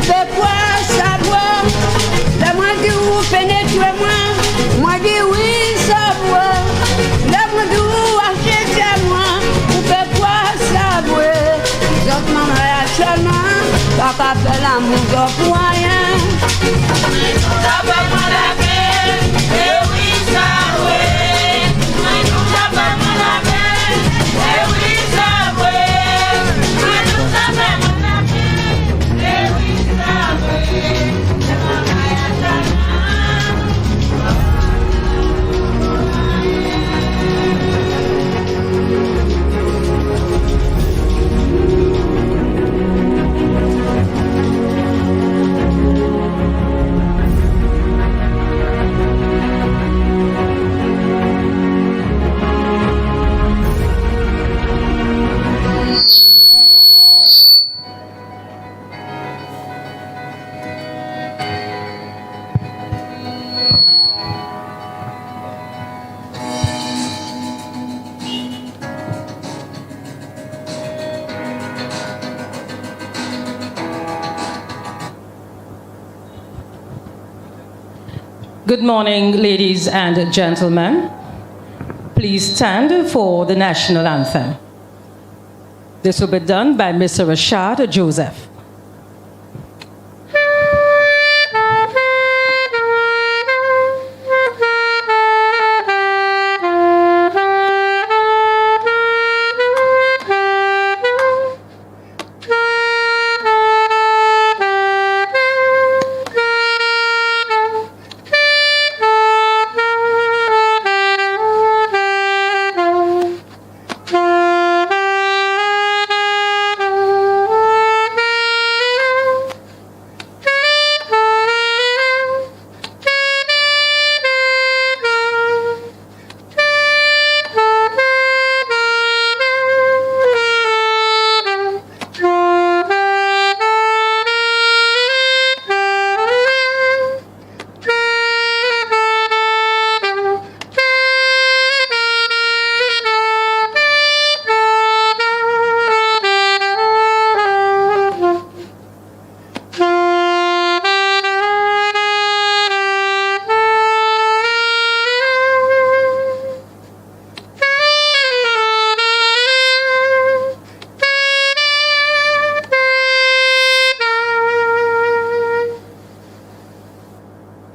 fait quoi savoir? Laisse-moi dire où pénétrez-moi. Moi dis oui savoir. Laisse-moi dire où achetez-moi. Vous faites quoi savoir? D'autres mamans actuellement, papa fait l'amour de moyen. Ça va pas la peine, et oui savoir. Ça va pas la peine, et oui savoir. Ça va pas la peine, et oui savoir. Good morning, ladies and gentlemen. Please stand for the national anthem. This will be done by Mr. Rashad Joseph.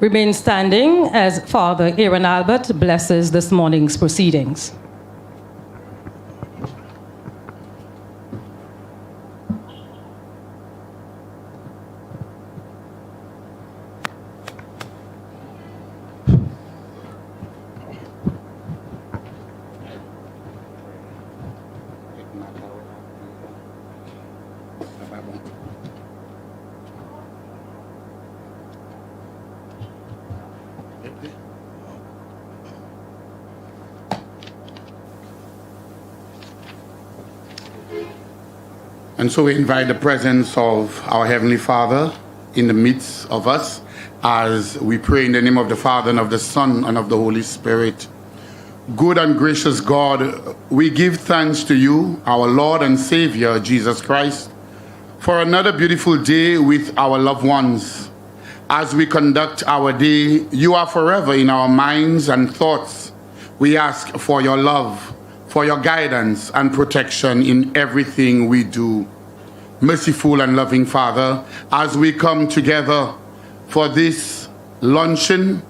Remain standing as Father Aaron Albert blesses this morning's proceedings. And so we invite the presence of our Heavenly Father in the midst of us as we pray in the name of the Father and of the Son and of the Holy Spirit. Good and gracious God, we give thanks to you, our Lord and Savior, Jesus Christ, for another beautiful day with our loved ones. As we conduct our day, you are forever in our minds and thoughts. We ask for your love, for your guidance and protection in everything we do. Merciful and loving Father, as we come together for this luncheon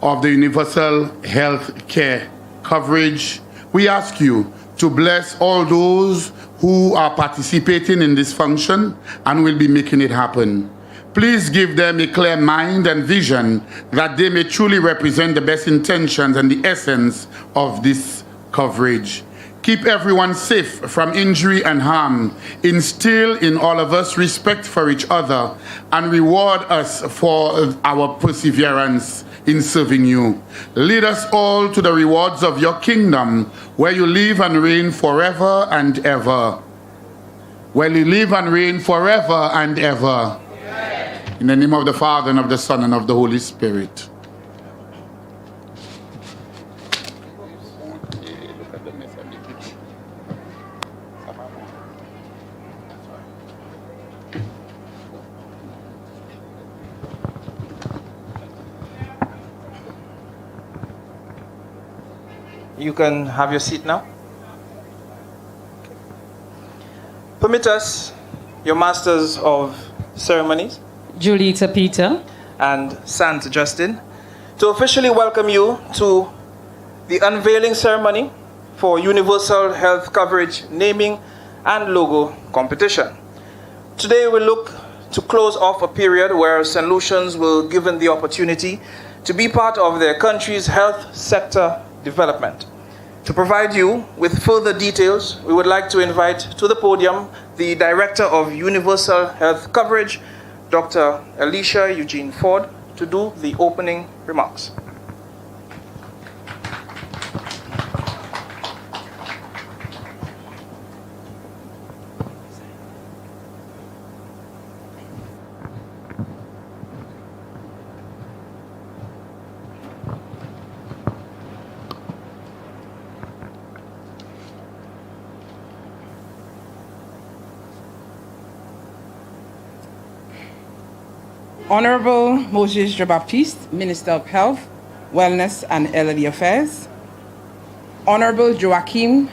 of the Universal Health Care coverage, we ask you to bless all those who are participating in this function and will be making it happen. Please give them a clear mind and vision that they may truly represent the best intentions and the essence of this coverage. Keep everyone safe from injury and harm. Instill in all of us respect for each other and reward us for our perseverance in serving you. Lead us all to the rewards of your kingdom, where you live and reign forever and ever. Where you live and reign forever and ever. Amen. In the name of the Father, and of the Son, and of the Holy Spirit. You can have your seat now. Permit us, your Masters of Ceremonies Julita Peter and Sant Justin, to officially welcome you to the unveiling ceremony for Universal Health Coverage Naming and Logo Competition. Today we look to close off a period where St. Lucians were given the opportunity to be part of their country's health sector development. To provide you with further details, we would like to invite to the podium the Director of Universal Health Coverage, Dr. Alicia Eugene Ford, to do the opening remarks. Honorable Moses Jean-Baptiste, Minister of Health, Wellness and Elderly Affairs. Honorable Joachim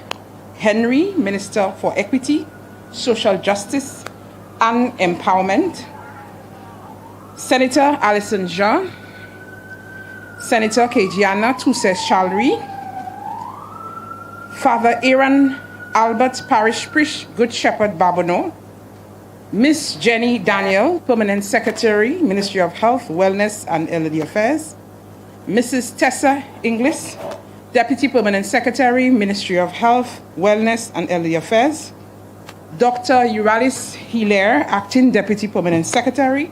Henry, Minister for Equity, Social Justice and Empowerment. Senator Alison Jean. Senator Kejiana Toussaint-Chalry. Father Aaron Albert Parish Priest, Good Shepherd Babonneau. Miss Jenny Daniel, Permanent Secretary, Ministry of Health, Wellness and Elderly Affairs. Mrs. Tessa Inglis, Deputy Permanent Secretary, Ministry of Health, Wellness and Elderly Affairs. Dr. Euralis Hilaire, Acting Deputy Permanent Secretary,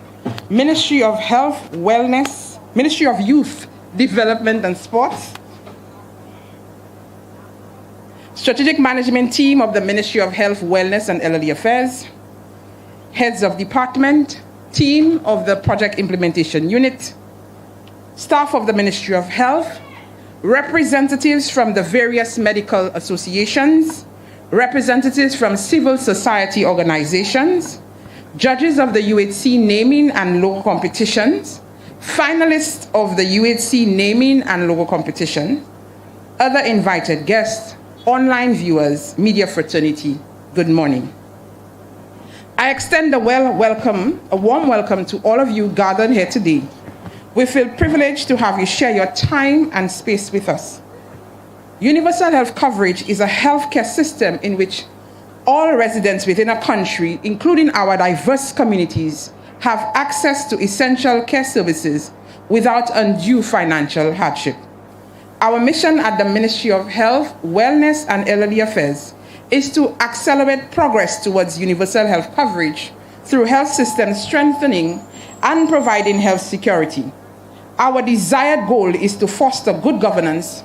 Ministry of Health, Wellness, Ministry of Youth, Development and Sports. Strategic Management Team of the Ministry of Health, Wellness and Elderly Affairs. Heads of Department, Team of the Project Implementation Unit, staff of the Ministry of Health, representatives from the various medical associations, representatives from civil society organizations, judges of the UHC naming and logo competitions, finalists of the UHC naming and logo competition, other invited guests, online viewers, media fraternity, good morning. I extend a warm welcome to all of you gathered here today. We feel privileged to have you share your time and space with us. Universal health coverage is a healthcare system in which all residents within a country, including our diverse communities, have access to essential care services without undue financial hardship. Our mission at the Ministry of Health, Wellness and Elderly Affairs is to accelerate progress towards universal health coverage through health system strengthening and providing health security. Our desired goal is to foster good governance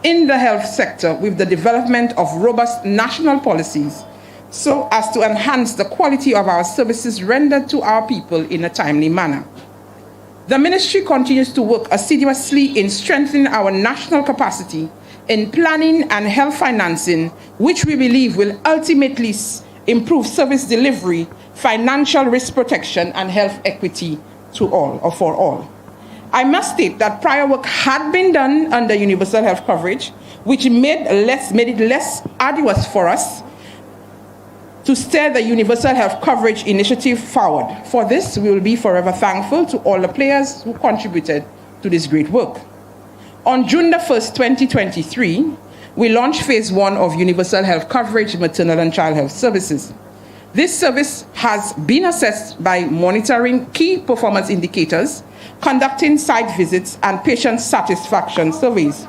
in the health sector with the development of robust national policies so as to enhance the quality of our services rendered to our people in a timely manner. The ministry continues to work assiduously in strengthening our national capacity in planning and health financing, which we believe will ultimately improve service delivery, financial risk protection, and health equity to all, or for all. I must state that prior work had been done under universal health coverage, which made it less arduous for us to steer the universal health coverage initiative forward. For this, we will be forever thankful to all the players who contributed to this great work. On June the 1st, 2023, we launched phase 1 of universal health coverage, maternal and child health services. This service has been assessed by monitoring key performance indicators, conducting site visits, and patient satisfaction surveys.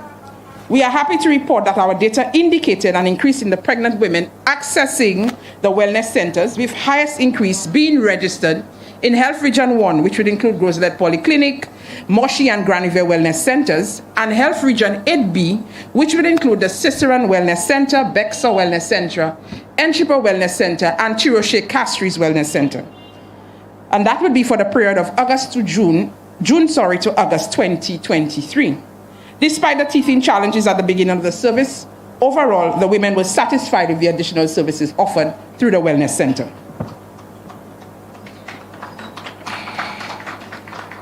We are happy to report that our data indicated an increase in the pregnant women accessing the wellness centers, with highest increase being registered in Health Region 1, which would include Groselet Polyclinic, Moshi and Granivere Wellness Centers, and Health Region 8B, which would include the Cicerone Wellness Center, Bexa Wellness Center, Enchipa Wellness Center, and Chiroche Castries Wellness Center. And that would be for the period of June to August 2023. Despite the teething challenges at the beginning of the service, overall, the women were satisfied with the additional services offered through the Wellness Center.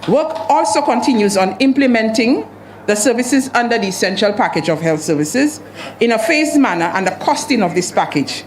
Work also continues on implementing the services under the essential package of health services in a phased manner and the costing of this package.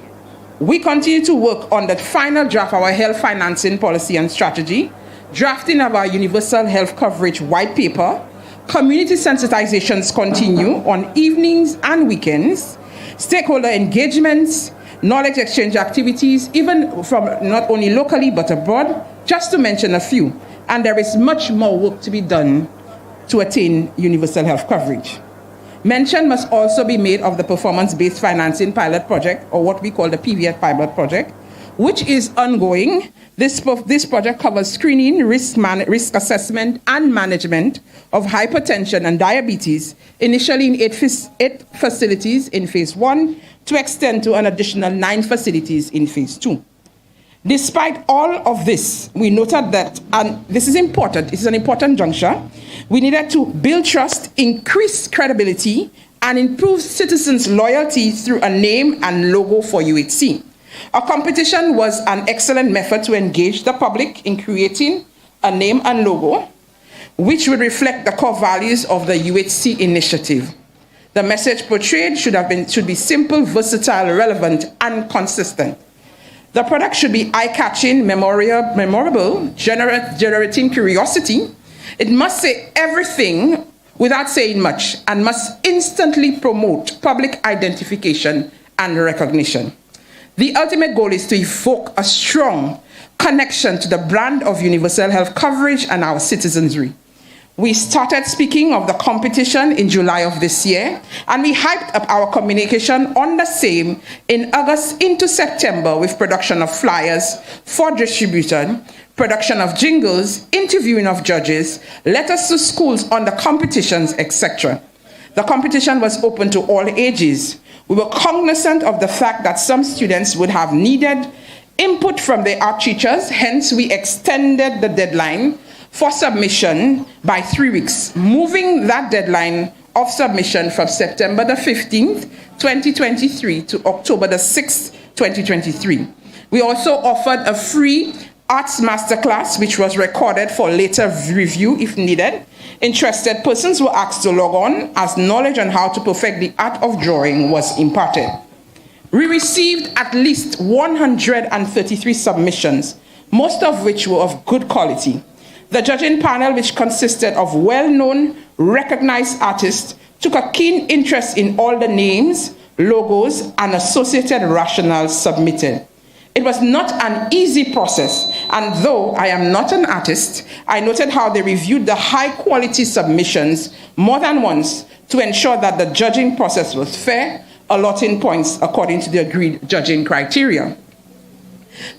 We continue to work on the final draft of our health financing policy and strategy, drafting of our universal health coverage white paper. Community sensitizations continue on evenings and weekends, stakeholder engagements, knowledge exchange activities, even from not only locally but abroad, just to mention a few. And there is much more work to be done to attain universal health coverage. Mention must also be made of the performance-based financing pilot project, or what we call the PVF pilot project, which is ongoing. This project covers screening, risk assessment, and management of hypertension and diabetes, initially in 8 facilities in phase 1, to extend to an additional 9 facilities in phase 2. Despite all of this, we noted that, and this is important, it's an important juncture, we needed to build trust, increase credibility, and improve citizens' loyalty through a name and logo for UHC. A competition was an excellent method to engage the public in creating a name and logo, which would reflect the core values of the UHC initiative. The message portrayed should be simple, versatile, relevant, and consistent. The product should be eye-catching, memorable, generating curiosity. It must say everything without saying much and must instantly promote public identification and recognition. The ultimate goal is to evoke a strong connection to the brand of universal health coverage and our citizenry. We started speaking of the competition in July of this year, and we hyped up our communication on the same in August into September with production of flyers for distribution, production of jingles, interviewing of judges, letters to schools on the competitions, etc. The competition was open to all ages. We were cognizant of the fact that some students would have needed input from their art teachers, hence we extended the deadline for submission by 3 weeks, moving that deadline of submission from September the 15th, 2023 to October the 6th, 2023. We also offered a free arts masterclass, which was recorded for later review if needed. Interested persons were asked to log on as knowledge on how to perfect the art of drawing was imparted. We received at least 133 submissions, most of which were of good quality. The judging panel, which consisted of well-known, recognized artists, took a keen interest in all the names, logos, and associated rationales submitted. It was not an easy process, and though I am not an artist, I noted how they reviewed the high-quality submissions more than once to ensure that the judging process was fair, allotting points according to the agreed judging criteria.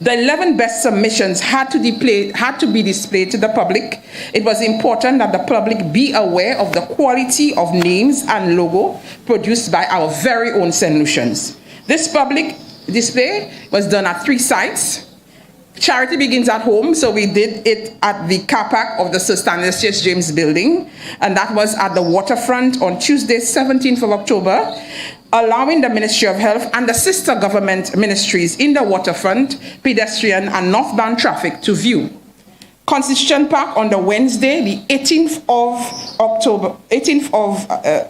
The 11 best submissions had to be displayed to the public. It was important that the public be aware of the quality of names and logo produced by our very own solutions. This public display was done at 3 sites. Charity begins at home, so we did it at the car park of the Sir Stanley St. James building, and that was at the waterfront on Tuesday, 17th of October, allowing the Ministry of Health and the sister government ministries in the waterfront, pedestrian and northbound traffic to view. Constitution Park on the Wednesday, the 18th of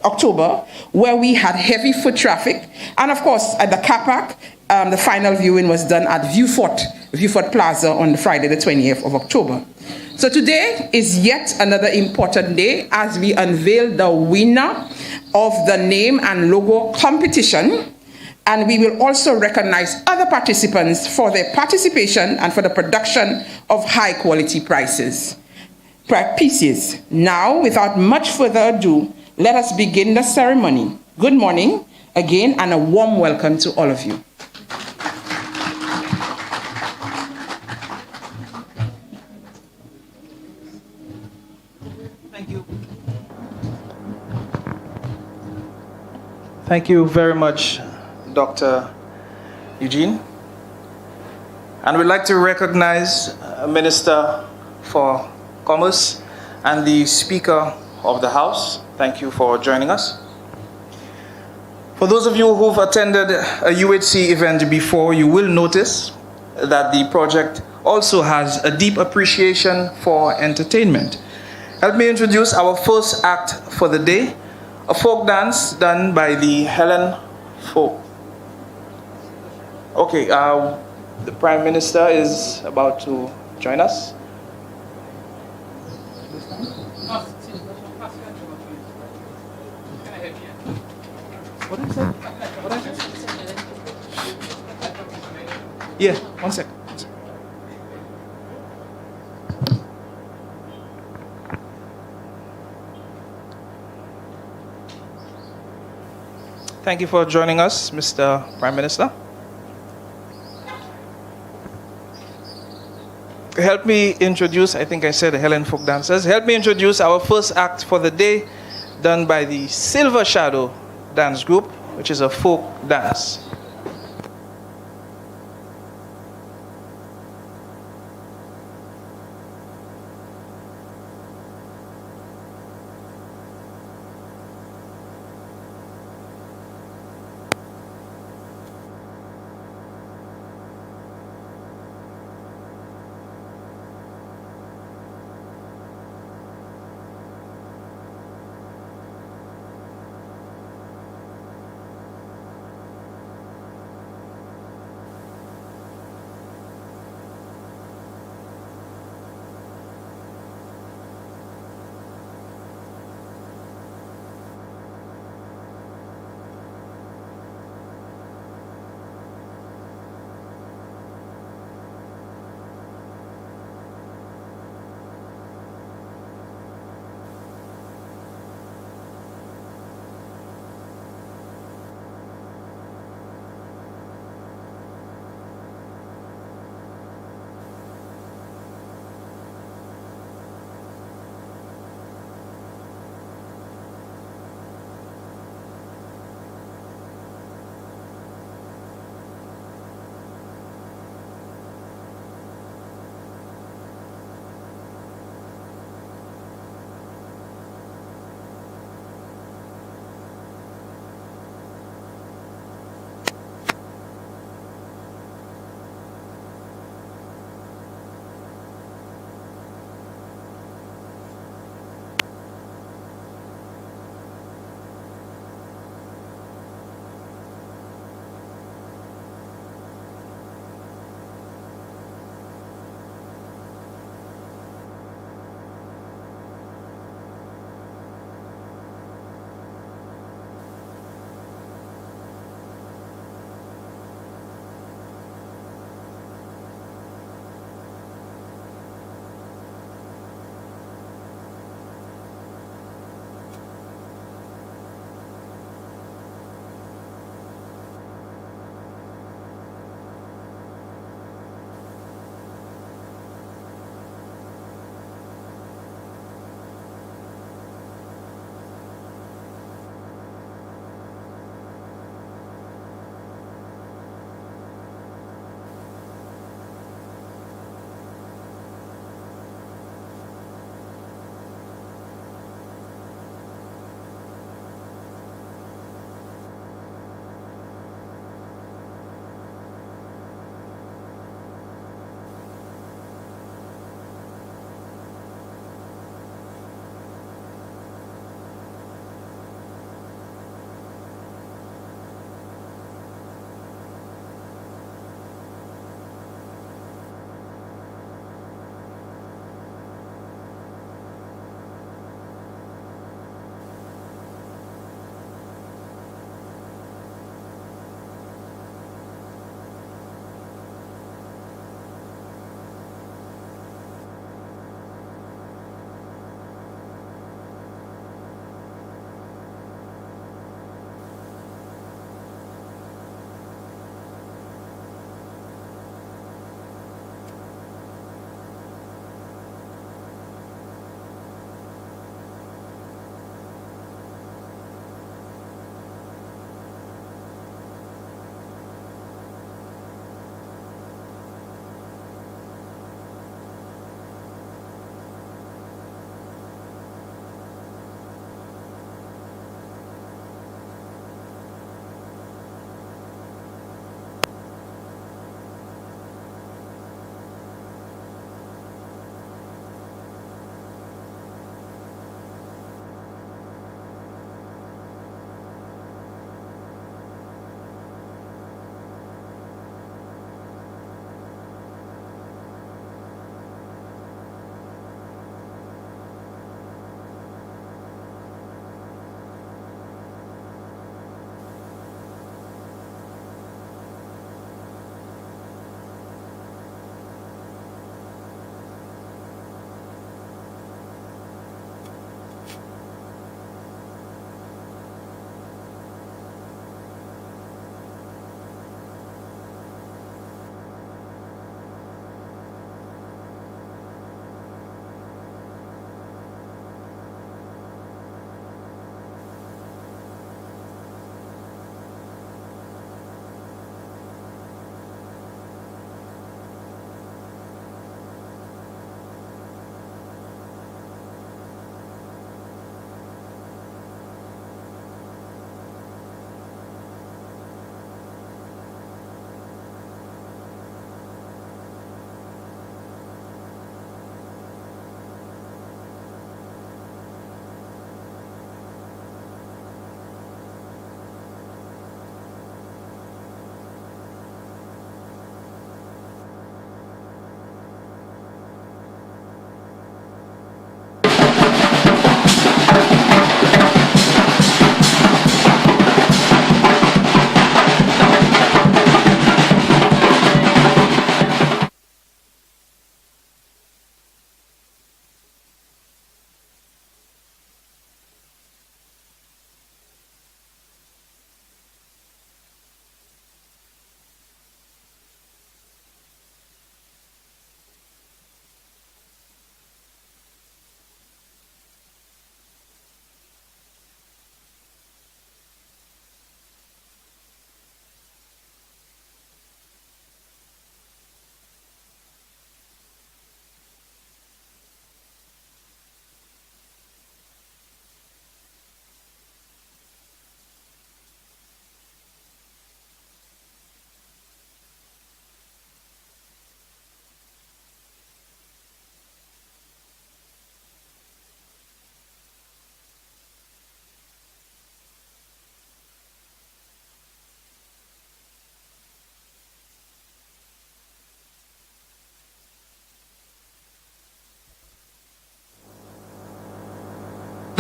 October, where we had heavy foot traffic, and of course at the car park, the final viewing was done at Viewfort Plaza on Friday, the 20th of October. So today is yet another important day as we unveil the winner of the name and logo competition, and we will also recognize other participants for their participation and for the production of high quality pieces. Now, without much further ado, let us begin the ceremony. Good morning again, and a warm welcome to all of you. Thank you very much, Dr. Eugene. And we'd like to recognize Minister for Commerce and the Speaker of the House. Thank you for joining us. For those of you who've attended a UHC event before, you will notice that the project also has a deep appreciation for entertainment. Help me introduce our first act for the day, a folk dance done by the Helen folk. Okay, the Prime Minister is about to join us. Yeah, one second. Thank you for joining us, Mr. Prime Minister. Help me introduce, I think I said Helen Folk Dancers. Help me introduce our first act for the day, done by the Silver Shadow Dance Group, which is a folk dance.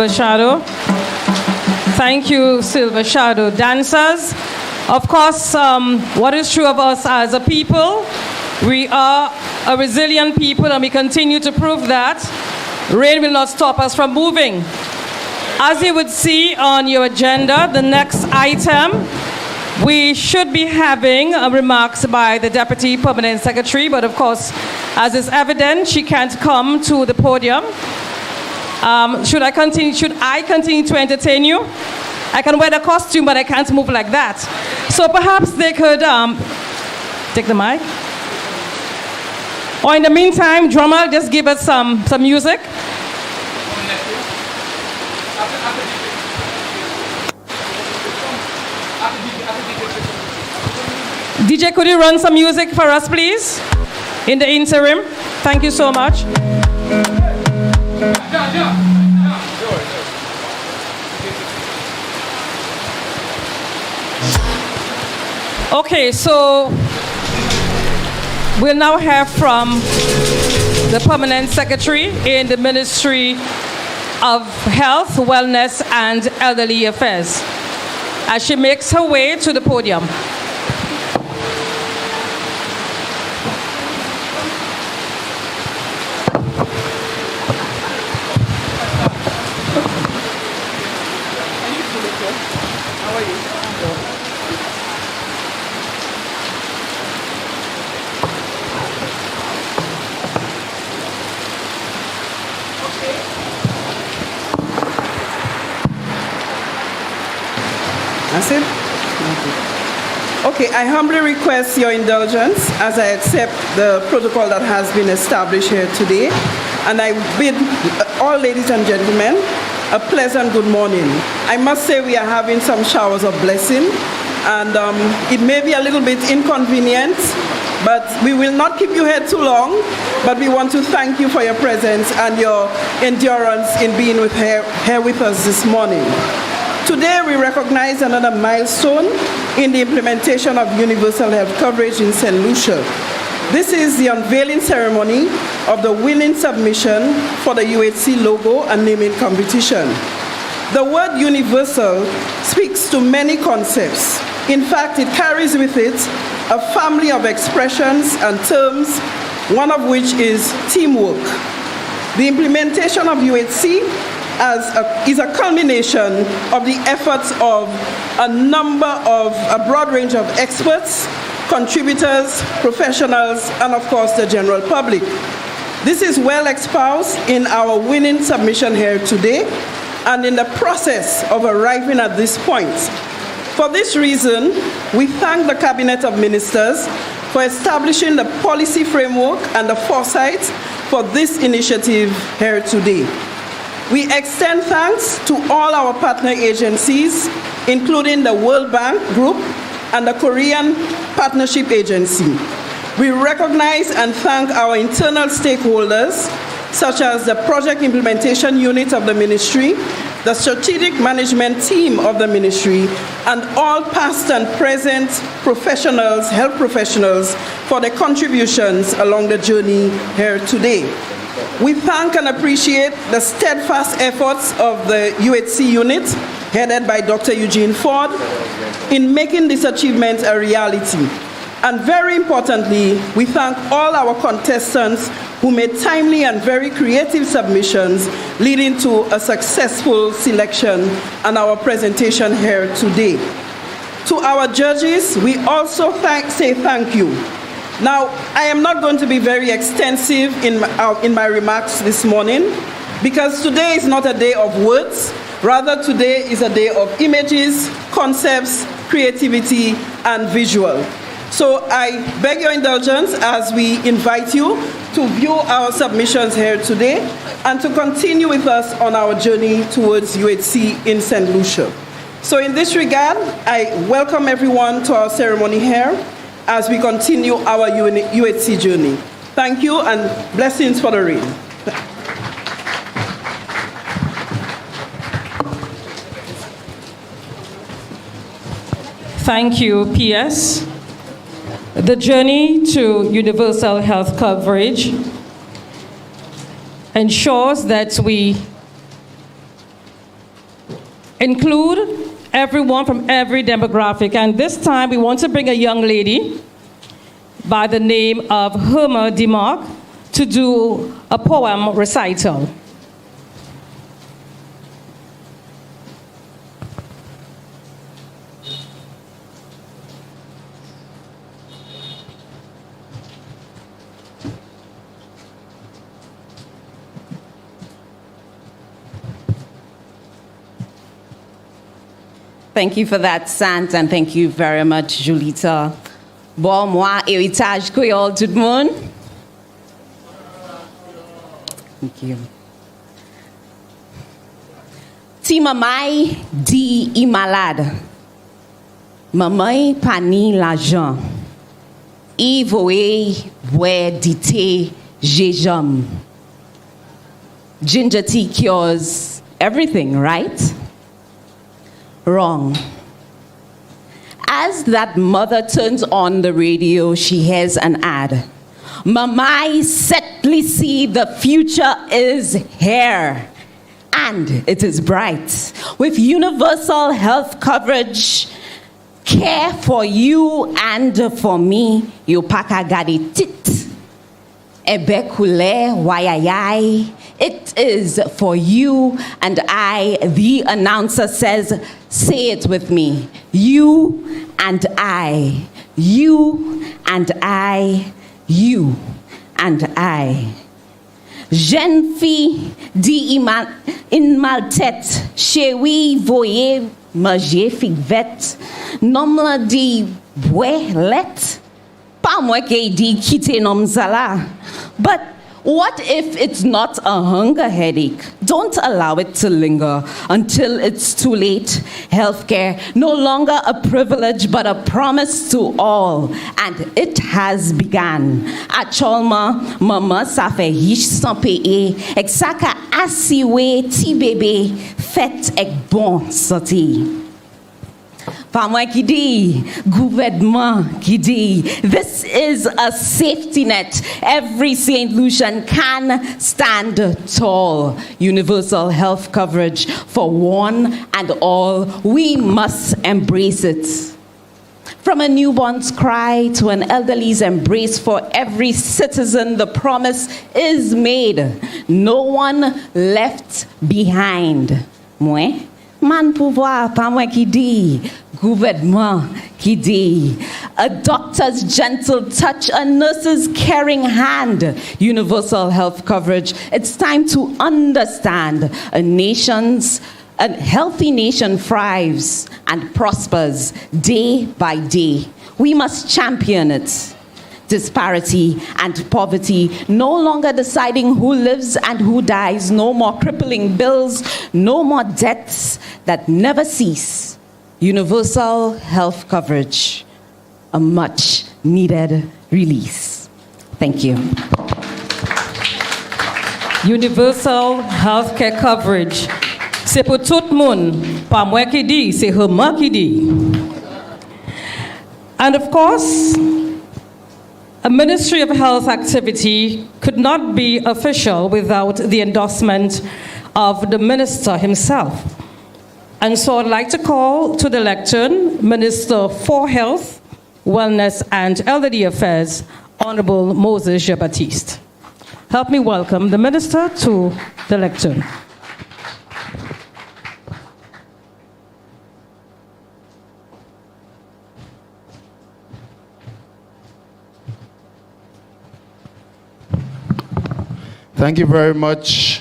Shadow. Thank you, Silver Shadow dancers. Of course, what is true of us as a people, we are a resilient people and we continue to prove that. Rain will not stop us from moving. As you would see on your agenda, the next item, we should be having remarks by the Deputy Permanent Secretary, but of course, as is evident, she can't come to the podium. Should I continue to entertain you? I can wear the costume, but I can't move like that. So perhaps they could take the mic. Or in the meantime, drummer, just give us some music. DJ, could you run some music for us, please? In the interim. Thank you so much. Okay, so we'll now hear from the Permanent Secretary in the Ministry of Health, Wellness, and Elderly Affairs as she makes her way to the podium. That's it? Okay, I humbly request your indulgence as I accept the protocol that has been established here today. And I bid all ladies and gentlemen a pleasant good morning. I must say we are having some showers of blessing, and it may be a little bit inconvenient, but we will not keep you here too long. But we want to thank you for your presence and your endurance in being here with us this morning. Today we recognize another milestone in the implementation of universal health coverage in St. Lucia. This is the unveiling ceremony of the winning submission for the UHC logo and naming competition. The word universal speaks to many concepts. In fact, it carries with it a family of expressions and terms, one of which is teamwork. The implementation of UHC is a culmination of the efforts of a broad range of experts, contributors, professionals, and of course the general public. This is well espoused in our winning submission here today and in the process of arriving at this point. For this reason, we thank the Cabinet of Ministers for establishing the policy framework and the foresight for this initiative here today. We extend thanks to all our partner agencies, including the World Bank Group and the Korean Partnership Agency. We recognize and thank our internal stakeholders, such as the Project Implementation Unit of the Ministry, the Strategic Management Team of the Ministry, and all past and present professionals, health professionals, for their contributions along the journey here today. We thank and appreciate the steadfast efforts of the UHC unit, headed by Dr. Eugene Ford, in making this achievement a reality. And very importantly, we thank all our contestants who made timely and very creative submissions, leading to a successful selection and our presentation here today. To our judges, we also say thank you. Now, I am not going to be very extensive in my remarks this morning, because today is not a day of words. Rather, today is a day of images, concepts, creativity, and visual. So I beg your indulgence as we invite you to view our submissions here today and to continue with us on our journey towards UHC in St. Lucia. So in this regard, I welcome everyone to our ceremony here as we continue our UHC journey. Thank you and blessings for the rain. Thank you, PS. The journey to universal health coverage ensures that we include everyone from every demographic. And this time we want to bring a young lady by the name of Herma DeMarc to do a poem recital. Thank you for that, Sant, and thank you very much, Julita. Bon, moi, héritage créole, tout le monde. Thank you. Ti mamay di I malade. Mamay pani l'argent. I voe boire dite jejum. Ginger tea cures everything, right? Wrong. As that mother turns on the radio, she hears an ad. Mamai setly see the future is here. And it is bright. With universal health coverage, care for you and for me, you paka gadi tit. Ebe kule wayayai. It is for you and I, the announcer says, say it with me. You and I, you and I, you and I. Jeune fille di in maltet, chewi voye manger figvet, nomla di bwe let, pa mwe ke di kite nom zala. But what if it's not a hunger headache? Don't allow it to linger until it's too late. Healthcare, no longer a privilege, but a promise to all. And it has begun. At Cholma, mama safe yish sampe e, eksaka asiwe ti bebe, fet ek bon soti. Famwa Kidi, gouvernement Kidi. This is a safety net. Every St. Lucian can stand tall. Universal health coverage for one and all. We must embrace it. From a newborn's cry to an elderly's embrace, for every citizen, the promise is made. No one left behind. Mwe? Man pouvoir, pas moi qui dit, gouvernement qui dit. A doctor's gentle touch, a nurse's caring hand, universal health coverage. It's time to understand a healthy nation thrives and prospers day by day. We must champion it. Disparity and poverty, no longer deciding who lives and who dies, no more crippling bills, no more debts that never cease. Universal health coverage, a much needed release. Thank you. Universal healthcare coverage. C'est pour tout le monde. Pas moi qui dis, c'est Herma qui dit. And of course, a Ministry of Health activity could not be official without the endorsement of the minister himself. And so I'd like to call to the lectern Minister for Health, Wellness and Elderly Affairs, Honorable Moses Jean-Baptiste. Help me welcome the minister to the lectern. Thank you very much,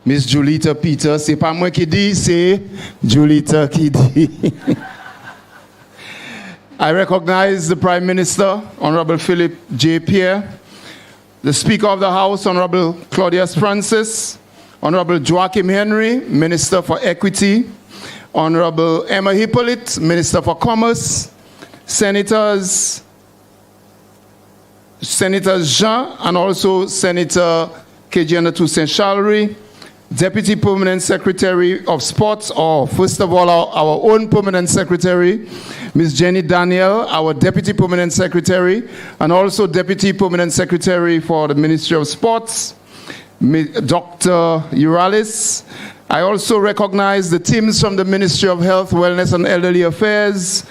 Miss Julita Peter. C'est pas moi qui dis, c'est Julita qui dit. I recognize the Prime Minister, Honorable Philip J. Pierre, the Speaker of the House, Honorable Claudius Francis, Honorable Joachim Henry, Minister for Equity, Honorable Emma Hippolyte, Minister for Commerce, Senators Jean and also Senator Kejiana Toussaint Challery, Deputy Permanent Secretary of Sports, or first of all, our own Permanent Secretary, Ms. Jenny Daniel, our Deputy Permanent Secretary, and also Deputy Permanent Secretary for the Ministry of Sports, Dr. Uralis, I also recognize the teams from the Ministry of Health, Wellness and Elderly Affairs,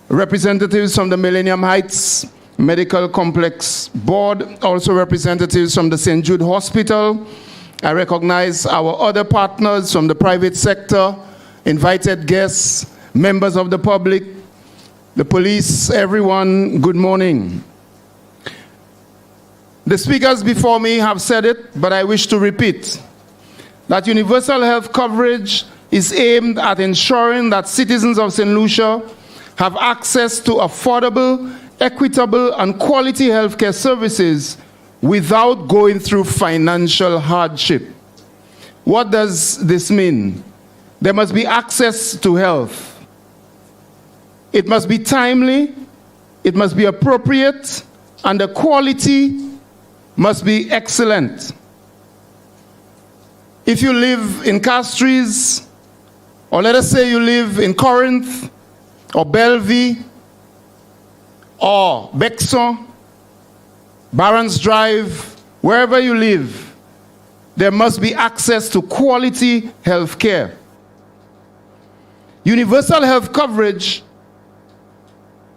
representatives from the Millennium Heights Medical Complex Board, also representatives from the St. Jude Hospital. I recognize our other partners from the private sector, invited guests, members of the public, the police, everyone, good morning. The speakers before me have said it, but I wish to repeat that universal health coverage is aimed at ensuring that citizens of St. Lucia have access to affordable, equitable, and quality healthcare services without going through financial hardship. What does this mean? There must be access to health. It must be timely, it must be appropriate, and the quality must be excellent. If you live in Castries, or let us say you live in Corinth, or Bellevue, or Bexon, Barron's Drive, wherever you live, there must be access to quality health care. Universal health coverage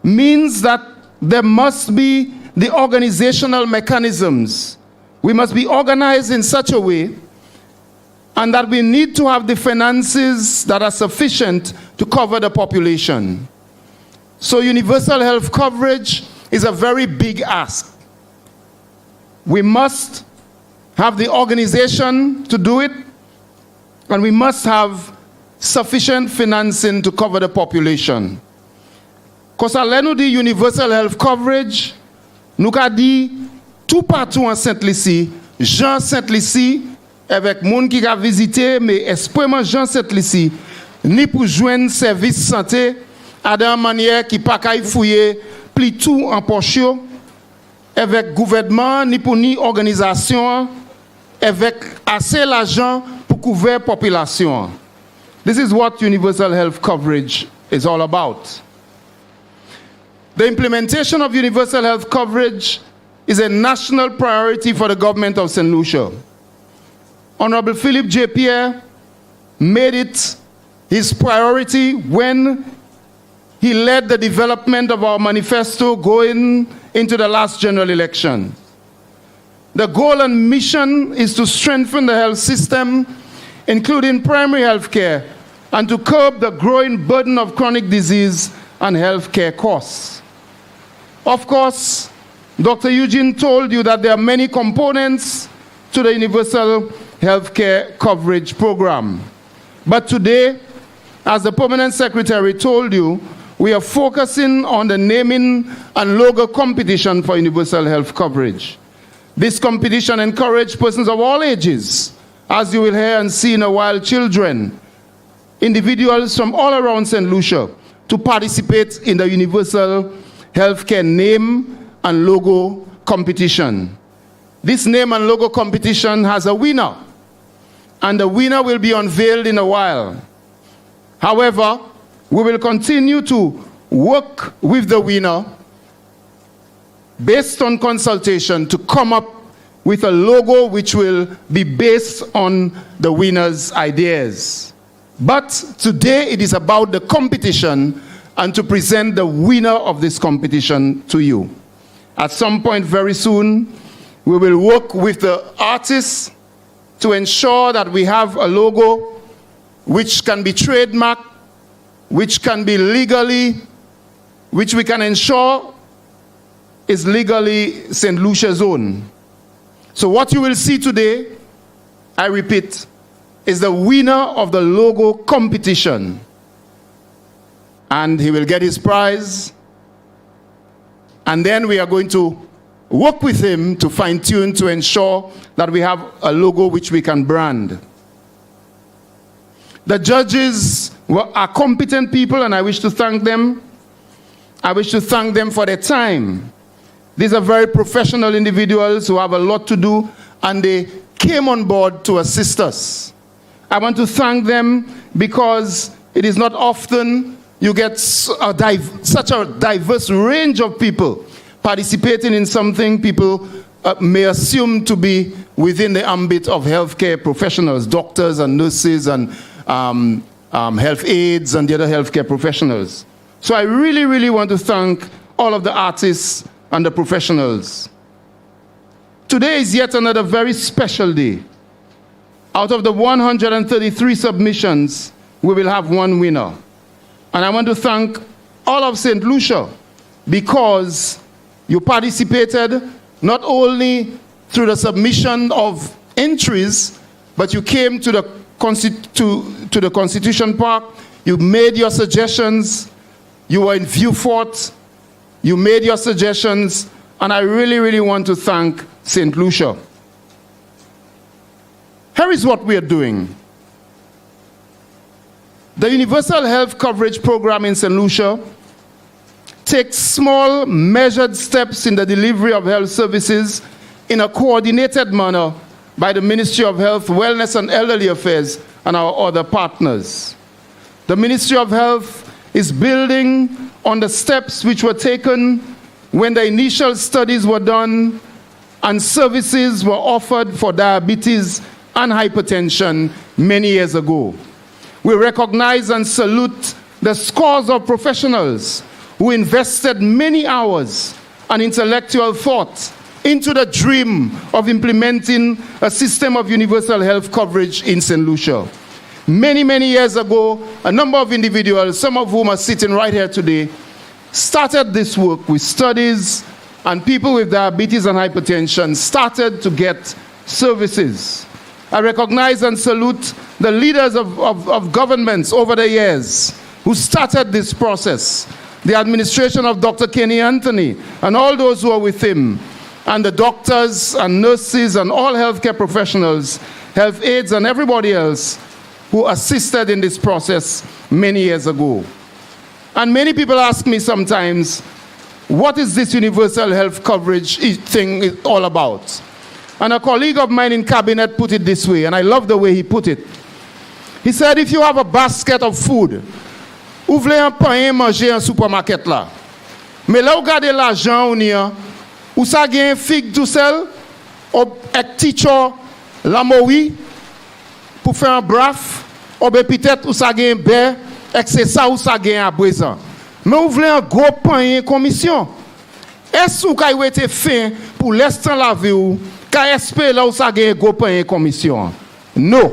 means that there must be the organizational mechanisms. We must be organized in such a way, and that we need to have the finances that are sufficient to cover the population. So universal health coverage is a very big ask. We must have the organization to do it, and we must have sufficient financing to cover the population. Because à nous dit universal health coverage, nous ka dit tout partout en Saint-Lucie, Jean Saint-Lucie, avec moun qui a visité, mais esprément Jean Saint-Lucie, ni pour joindre service santé, à d'une manière qui pas qu'à fouiller, pli tout en poche, avec gouvernement, ni pour ni organisation, avec assez l'argent pour couvrir population. This is what universal health coverage is all about. The implementation of universal health coverage is a national priority for the government of St. Lucia. Honorable Philip J. Pierre made it his priority when he led the development of our manifesto going into the last general election. The goal and mission is to strengthen the health system, including primary health care, and to curb the growing burden of chronic disease and health care costs. Of course, Dr. Eugene told you that there are many components to the universal health care coverage program. But today, as the permanent secretary told you, we are focusing on the naming and logo competition for universal health coverage. This competition encourages persons of all ages, as you will hear and see in a while, children, individuals from all around St. Lucia, to participate in the universal healthcare name and logo competition. This name and logo competition has a winner, and the winner will be unveiled in a while. However, we will continue to work with the winner based on consultation to come up with a logo which will be based on the winner's ideas. But today it is about the competition and to present the winner of this competition to you. At some point very soon, we will work with the artists to ensure that we have a logo which can be trademarked, which can be legally, which we can ensure is legally St. Lucia's own. So what you will see today, I repeat, is the winner of the logo competition. And he will get his prize. And then we are going to work with him to fine-tune to ensure that we have a logo which we can brand. The judges are competent people, and I wish to thank them. I wish to thank them for their time. These are very professional individuals who have a lot to do, and they came on board to assist us. I want to thank them because it is not often you get such a diverse range of people participating in something people may assume to be within the ambit of healthcare professionals, doctors and nurses and health aides and the other healthcare professionals. So I really, really want to thank all of the artists and the professionals. Today is yet another very special day. Out of the 133 submissions, we will have one winner. And I want to thank all of St. Lucia because you participated not only through the submission of entries, but you came to the Constitution Park, you made your suggestions, you were in Viewfort, you made your suggestions, and I really, really want to thank St. Lucia. Here is what we are doing. The Universal Health Coverage Program in St. Lucia takes small, measured steps in the delivery of health services in a coordinated manner by the Ministry of Health, Wellness and Elderly Affairs and our other partners. The Ministry of Health is building on the steps which were taken when the initial studies were done and services were offered for diabetes and hypertension many years ago. We recognize and salute the scores of professionals who invested many hours and intellectual thought into the dream of implementing a system of universal health coverage in St. Lucia. Many, many years ago, a number of individuals, some of whom are sitting right here today, started this work with studies, and people with diabetes and hypertension started to get services. I recognize and salute the leaders of governments over the years who started this process. The administration of Dr. Kenny Anthony and all those who are with him, and the doctors and nurses and all healthcare professionals, health aides and everybody else who assisted in this process many years ago. And many people ask me sometimes, what is this universal health coverage thing all about? And a colleague of mine in cabinet put it this way, and I love the way he put it. He said, if you have a basket of food, ou vle un pain manger en supermarket là, mais là ou gade l'argent ou sa gen fig tout seul, ou ek teacher la moui, pour faire un braf, ou ben peut-être ou sa gen be, ek c'est ça ou sa gen à présent. Mais ou vle un gros pain commission. Est-ce ou ka été fin pour l'instant la vie ou ka espère là ou sa gen gros pain commission? Non.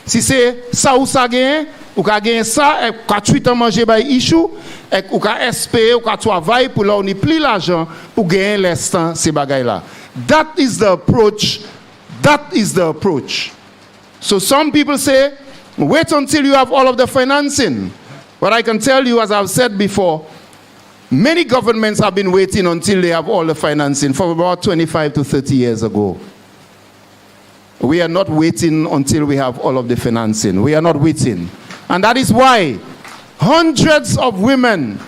Si c'est ça ou sa gen, ou ka gen ça, ou ka tuit à manger by issue, ou ka espérer, ou ka travailler pour là on y pli l'argent pour gagner l'instant ces bagailles là. That is the approach. That is the approach. So some people say, wait until you have all of the financing. But I can tell you, as I've said before, many governments have been waiting until they have all the financing from about 25 to 30 years ago. We are not waiting until we have all of the financing. We are not waiting. And that is why hundreds of women,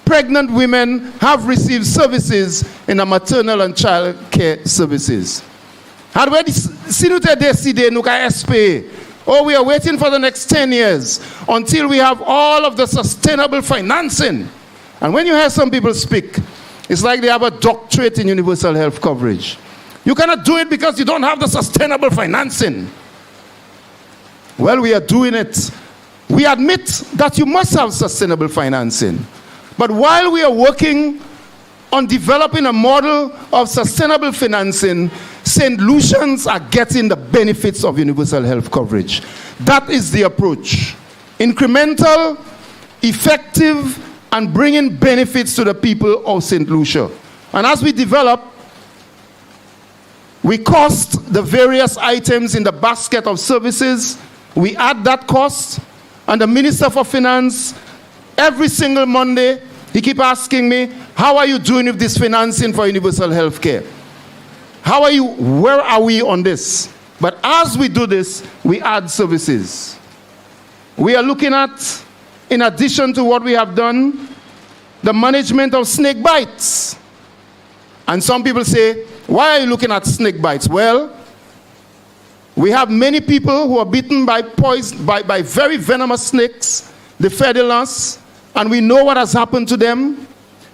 pregnant women, have received services in the maternal and child care services. And when we are waiting for the next 10 years until we have all of the sustainable financing. And when you hear some people speak, it's like they have a doctorate in universal health coverage. You cannot do it because you don't have the sustainable financing. Well, we are doing it. We admit that you must have sustainable financing. But while we are working on developing a model of sustainable financing, St. Lucians are getting the benefits of universal health coverage. That is the approach. Incremental, effective, and bringing benefits to the people of St. Lucia. And as we develop, we cost the various items in the basket of services. We add that cost. And the Minister for Finance, every single Monday, he keep asking me, how are you doing with this financing for universal health care? How are you, where are we on this? But as we do this, we add services. We are looking at, in addition to what we have done, the management of snake bites. And some people say, why are you looking at snake bites? Well, we have many people who are bitten by poison, by very venomous snakes, the fedulas, and we know what has happened to them.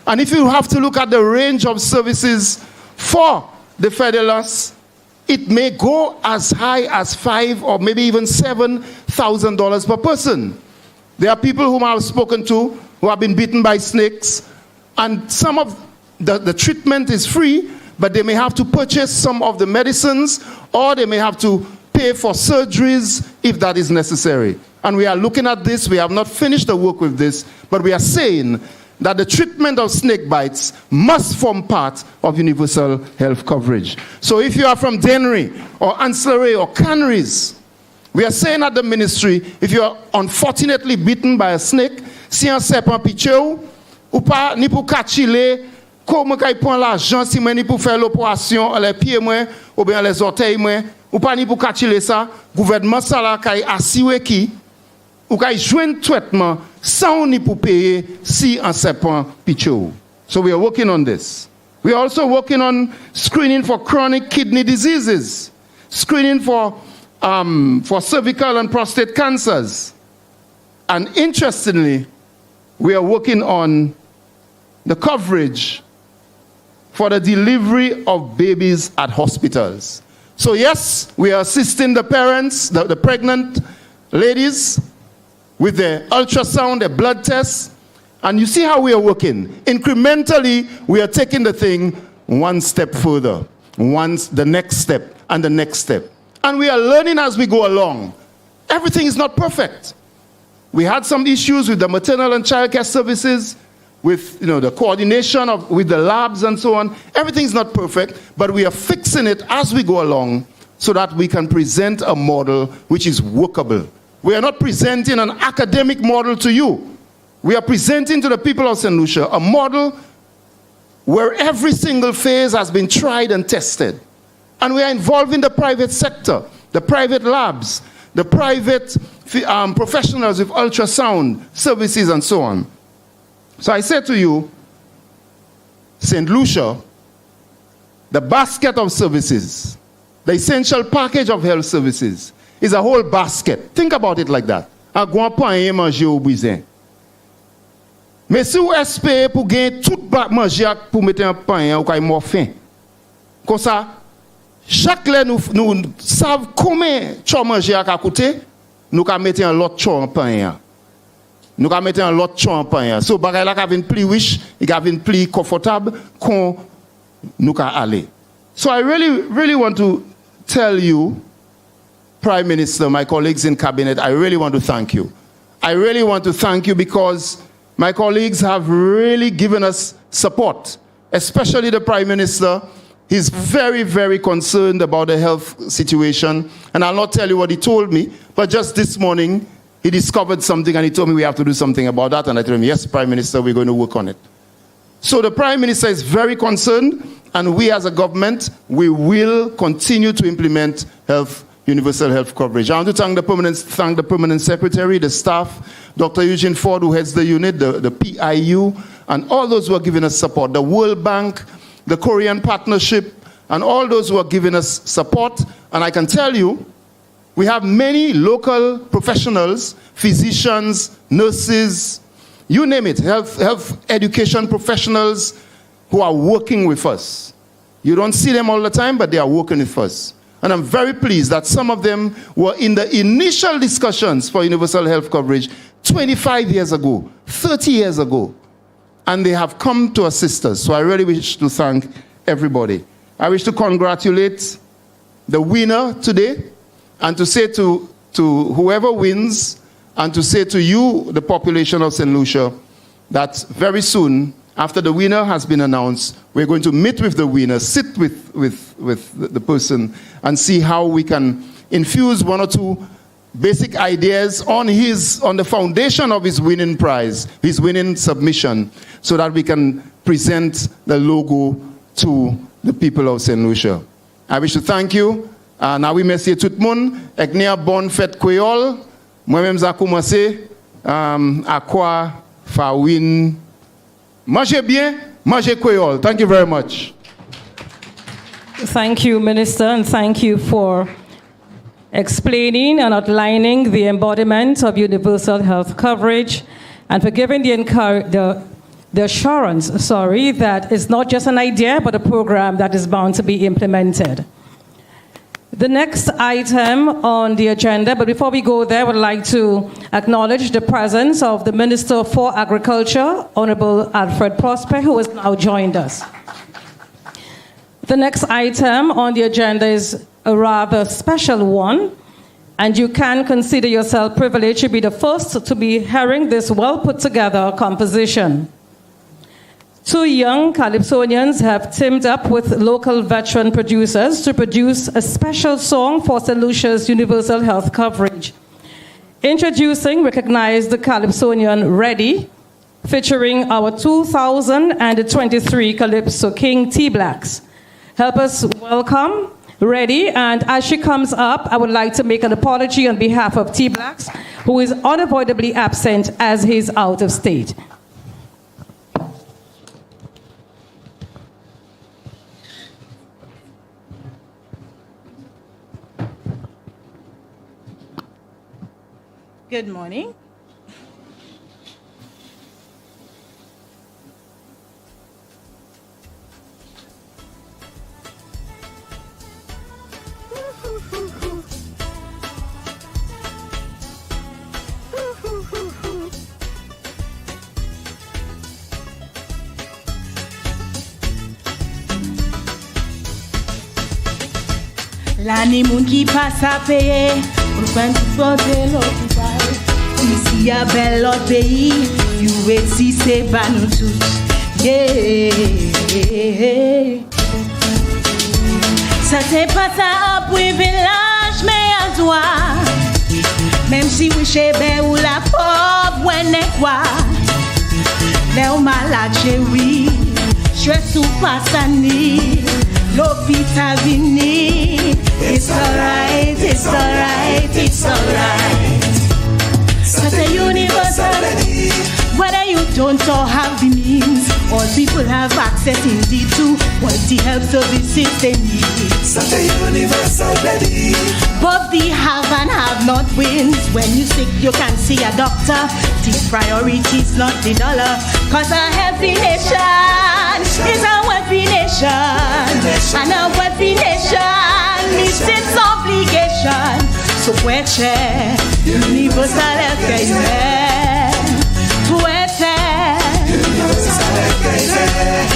And if you have to look at the range of services for the fedulas, it may go as high as $5,000 or maybe even $7,000 per person. There are people whom I've spoken to who have been bitten by snakes, and some of the treatment is free, but they may have to purchase some of the medicines, or they may have to pay for surgeries if that is necessary. And we are looking at this. We have not finished the work with this, but we are saying that the treatment of snake bites must form part of universal health coverage. So if you are from Dennery or Ancillary or Canaries, we are saying at the ministry, if you are unfortunately bitten by a snake, si un serpent piche ou pas ni pour kachile, comment kay prend l'argent si moi ni pour faire l'opération les pieds moi ou bien les orteils moi, ou pas ni pour kachile ça, gouvernement ça là kay assurer qui ou kay joindre traitement sans ni pour payer si un serpent piche. So we are working on this. We are also working on screening for chronic kidney diseases, screening for cervical and prostate cancers. And interestingly, we are working on the coverage for the delivery of babies at hospitals. So yes, we are assisting the parents, the pregnant ladies, with the ultrasound, the blood tests. And you see how we are working. Incrementally, we are taking the thing one step further, the next step, and the next step. And we are learning as we go along. Everything is not perfect. We had some issues with the maternal and child care services, with the coordination with the labs and so on. Everything is not perfect, but we are fixing it as we go along so that we can present a model which is workable. We are not presenting an academic model to you. We are presenting to the people of St. Lucia a model where every single phase has been tried and tested. And we are involving the private sector, the private labs, the private professionals with ultrasound services and so on. So I said to you, St. Lucia, the basket of services, the essential package of health services is a whole basket. Think about it like that. A gwan panye manje ou bizin. Mais si vous espérez pour gagner tout manger pour mettre un pain ou kay mort faim. Comme ça, chaque lè nous savons combien de manger a coûté, nous ka mettre un lot chou en pain. Nous ka mettre un lot chou en pain. So bagay la ka vinn plus riche, il ka vinn plus confortable qu'on nous ka aller. So I really want to tell you, Prime Minister, my colleagues in cabinet, I really want to thank you. I really want to thank you because my colleagues have really given us support, especially the Prime Minister. He's very, very concerned about the health situation. And I'll not tell you what he told me, but just this morning, he discovered something and he told me we have to do something about that. And I told him, yes, Prime Minister, we're going to work on it. So the Prime Minister is very concerned, and we as a government, we will continue to implement universal health coverage. I want to thank the permanent secretary, the staff, Dr. Eugene Ford, who heads the unit, the PIU, and all those who are giving us support, the World Bank, the Korean Partnership, and all those who are giving us support. And I can tell you, we have many local professionals, physicians, nurses, you name it, health education professionals who are working with us. You don't see them all the time, but they are working with us. And I'm very pleased that some of them were in the initial discussions for universal health coverage 25 years ago, 30 years ago. And they have come to assist us. So I really wish to thank everybody. I wish to congratulate the winner today and to say to whoever wins and to say to you, the population of St. Lucia, that very soon, after the winner has been announced, we're going to meet with the winner, sit with the person, and see how we can infuse one or two basic ideas on the foundation of his winning prize, his winning submission, so that we can present the logo to the people of St. Lucia. I wish to thank you. Now we merci tout le monde. Ek ne bonne fête créole. Moi-même j'ai commencé à quoi fa win. Mangez bien, mangez créole. Thank you very much. Thank you, Minister, and thank you for explaining and outlining the embodiment of universal health coverage and for giving the assurance, that it's not just an idea, but a program that is bound to be implemented. The next item on the agenda, but before we go there, I would like to acknowledge the presence of the Minister for Agriculture, Honorable Alfred Prosper, who has now joined us. The next item on the agenda is a rather special one, and you can consider yourself privileged to be the first to be hearing this well-put-together composition. Two young Calypsonians have teamed up with local veteran producers to produce a special song for St. Lucia's universal health coverage. Introducing Recognize the Calypsonian Ready, featuring our 2023 Calypso King T-Blacks. Help us welcome Ready, and as she comes up, I would like to make an apology on behalf of T-Blacks, who is unavoidably absent as he's out of state. Good morning. L'année moun qui passe à payer pour faire tout porter l'hôpital. Ici à bel autre pays, UHC c'est pas nous tous. Yeah. Ça c'est pas ça un privilège mais à toi. Même si oui chez ou la pauvre ouais n'est quoi. Les malades chérie, je suis pas sani. L'hôpital vini. It's alright, it's alright, it's alright. Such a universal, whether you don't or have the means, all people have access indeed to quality health services they need. Such a universal lady. Both the have and have not wins. When you sick, you can see a doctor. The priority is not the dollar, cause a healthy nation is a wealthy nation, and a wealthy nation meets its obligation. So where's universal healthcare? Where's Universal healthcare.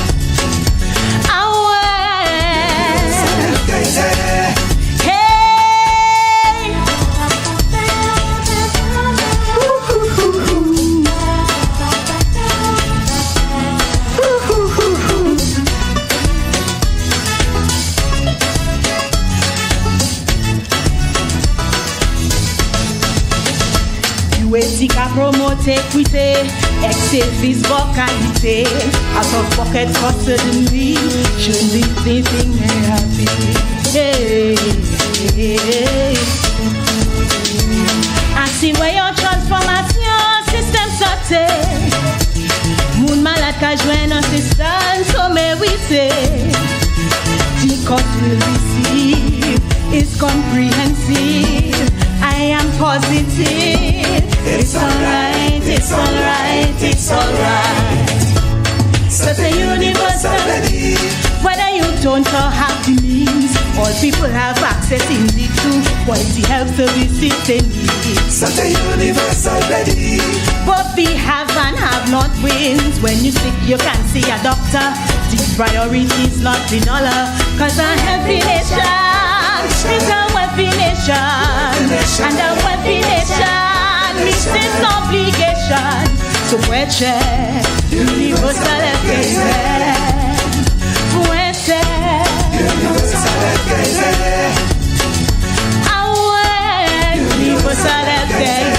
UHC ka promote equity, ex-service for qualité, out of pocket cost suddenly, shouldn't be thinking happy. Hey, hey, hey. I see where your transformation system sorted. Moun malade ka joindre assistance, so may we say, the cost will receive is comprehensive. I am positive. It's alright, it's alright, it's alright. Such a universal, whether you don't or have the means, all people have access indeed to quality health services they need. Such a universal lady. Both the have and have not wins. When you sick, you can see a doctor. The priority is not the dollar, cause a healthy nation is a wealthy nation, and a wealthy nation meets its obligation. So where's universal healthcare? Where's Universal healthcare. our universal healthcare?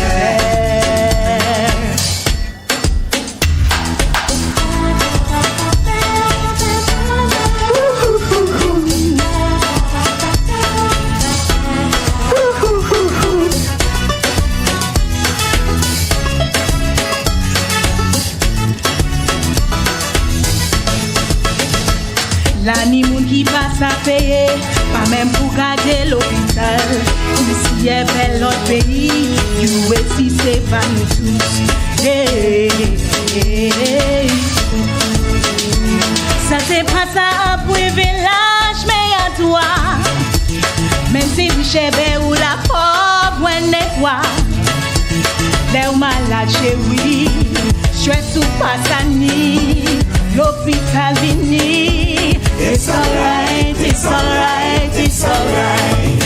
L'année moun qui passe à payer, pas même pour garder l'hôpital. Ici est bel autre pays, UHC c'est pas nous tous. Hey, hey, hey. Ça c'est pas ça un privilège, mais à toi. Même si wichebe ou la pauvre wene kwa. Le ou malade chéri, stress ou pasani, l'hôpital vini. It's alright, it's alright, it's alright.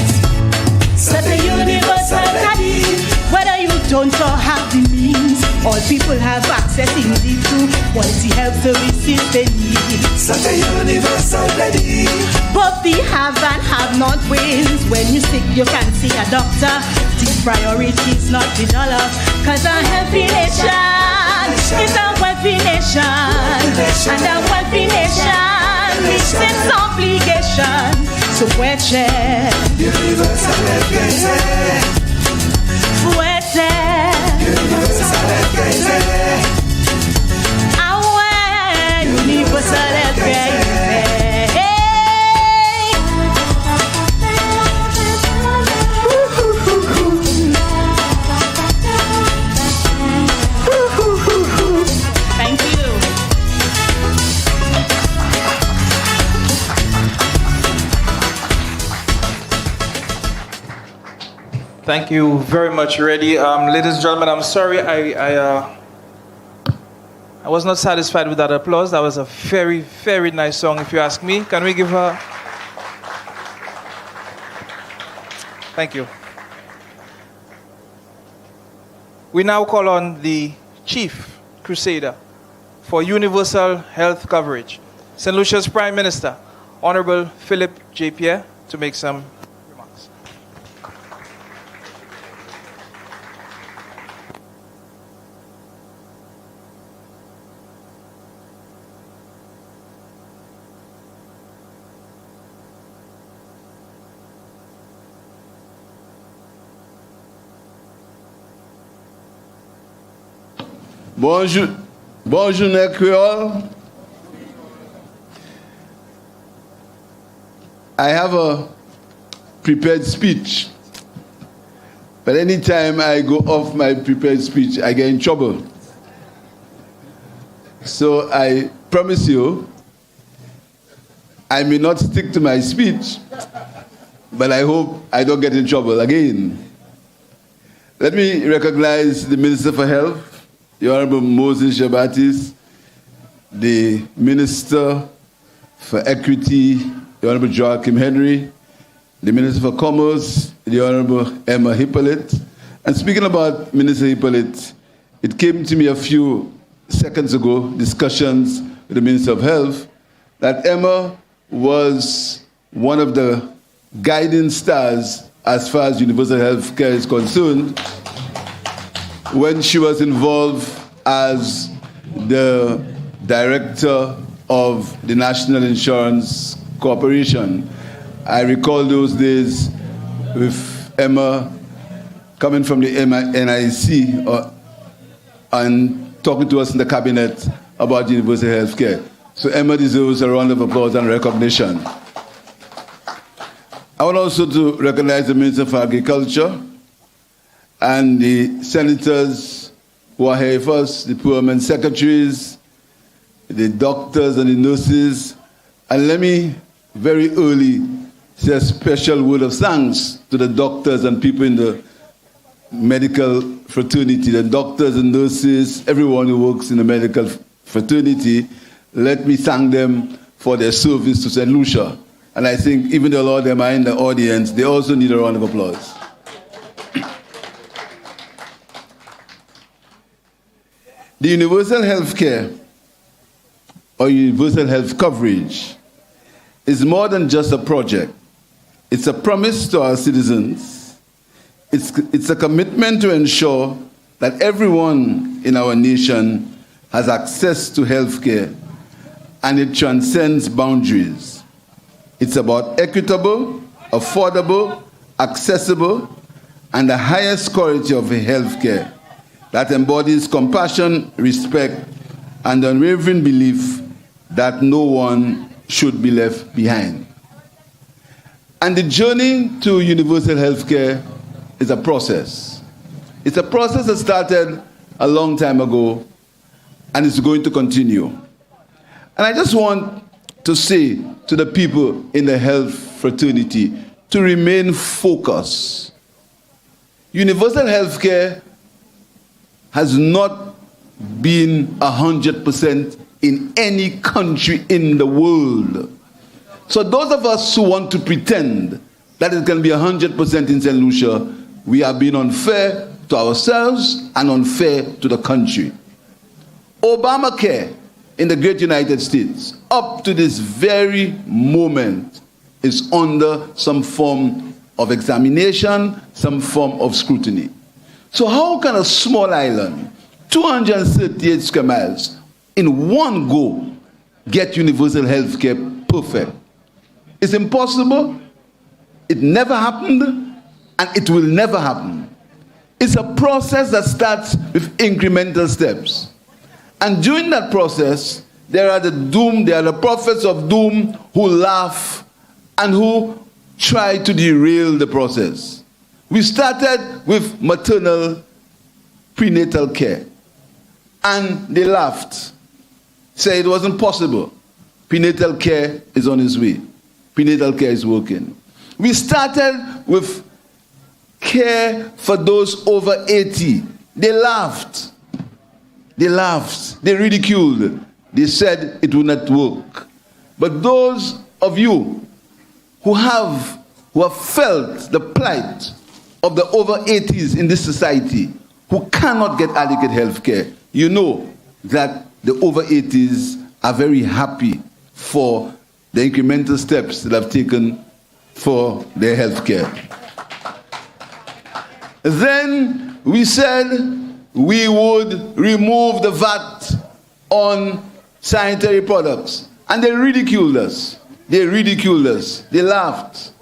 So the universal study, whether you don't or have the means, all people have access indeed to quality health services they need. Such a universal study. Both the have and have not wins. When you sick, you can see a doctor. The priority is not the dollar, cause a healthy nation is a wealthy nation. And a wealthy nation meets its obligation. So fuerte, Universal healthcare. fuerte, Universal healthcare. away, universal healthcare. Thank you. Thank you very much, Reddy. Ladies and gentlemen, I'm sorry I was not satisfied with that applause. That was a very, very nice song, if you ask me. Can we give her... Thank you. We now call on the Chief Crusader for universal health coverage, St. Lucia's Prime Minister, Honorable Philip J. Pierre, to make some remarks. Bonjour, bonjour, Creole. I have a prepared speech, but anytime I go off my prepared speech, I get in trouble. So I promise you, I may not stick to my speech, but I hope I don't get in trouble again. Let me recognize the Minister for Health, the Honorable Moses Jabatis, the Minister for Equity, the Honorable Joachim Henry, the Minister for Commerce, the Honorable Emma Hippolyte. And speaking about Minister Hippolyte, it came to me a few seconds ago, discussions with the Minister of Health, that Emma was one of the guiding stars as far as universal health care is concerned when she was involved as the director of the National Insurance Corporation. I recall those days with Emma coming from the NIC and talking to us in the cabinet about universal health care. So Emma deserves a round of applause and recognition. I want also to recognize the Minister for Agriculture and the senators who are here for us, the permanent secretaries, the doctors and the nurses. And let me very early say a special word of thanks to the doctors and people in the medical fraternity, the doctors and nurses, everyone who works in the medical fraternity. Let me thank them for their service to St. Lucia. And I think even though a lot of them are in the audience, they also need a round of applause. The universal health care or universal health coverage is more than just a project. It's a promise to our citizens. It's a commitment to ensure that everyone in our nation has access to health care, and it transcends boundaries. It's about equitable, affordable, accessible, and the highest quality of health care that embodies compassion, respect, and unwavering belief that no one should be left behind. And the journey to universal health care is a process. It's a process that started a long time ago, and it's going to continue. And I just want to say to the people in the health fraternity, to remain focused. Universal health care has not been 100% in any country in the world. So those of us who want to pretend that it can be 100% in St. Lucia, we are being unfair to ourselves and unfair to the country. Obamacare in the great United States, up to this very moment, is under some form of examination, some form of scrutiny. So how can a small island, 238 square miles, in one go, get universal health care perfect? It's impossible. It never happened, and it will never happen. It's a process that starts with incremental steps. And during that process, there are the prophets of doom who laugh and who try to derail the process. We started with maternal prenatal care, and they laughed, said it wasn't possible. Prenatal care is on its way. Prenatal care is working. We started with care for those over 80. They laughed. They laughed. They ridiculed. They said it would not work. But those of you who have felt the plight of the over 80s in this society, who cannot get adequate health care, you know that the over 80s are very happy for the incremental steps that have taken for their health care. Then we said we would remove the VAT on sanitary products. And they ridiculed us. They ridiculed us. They laughed.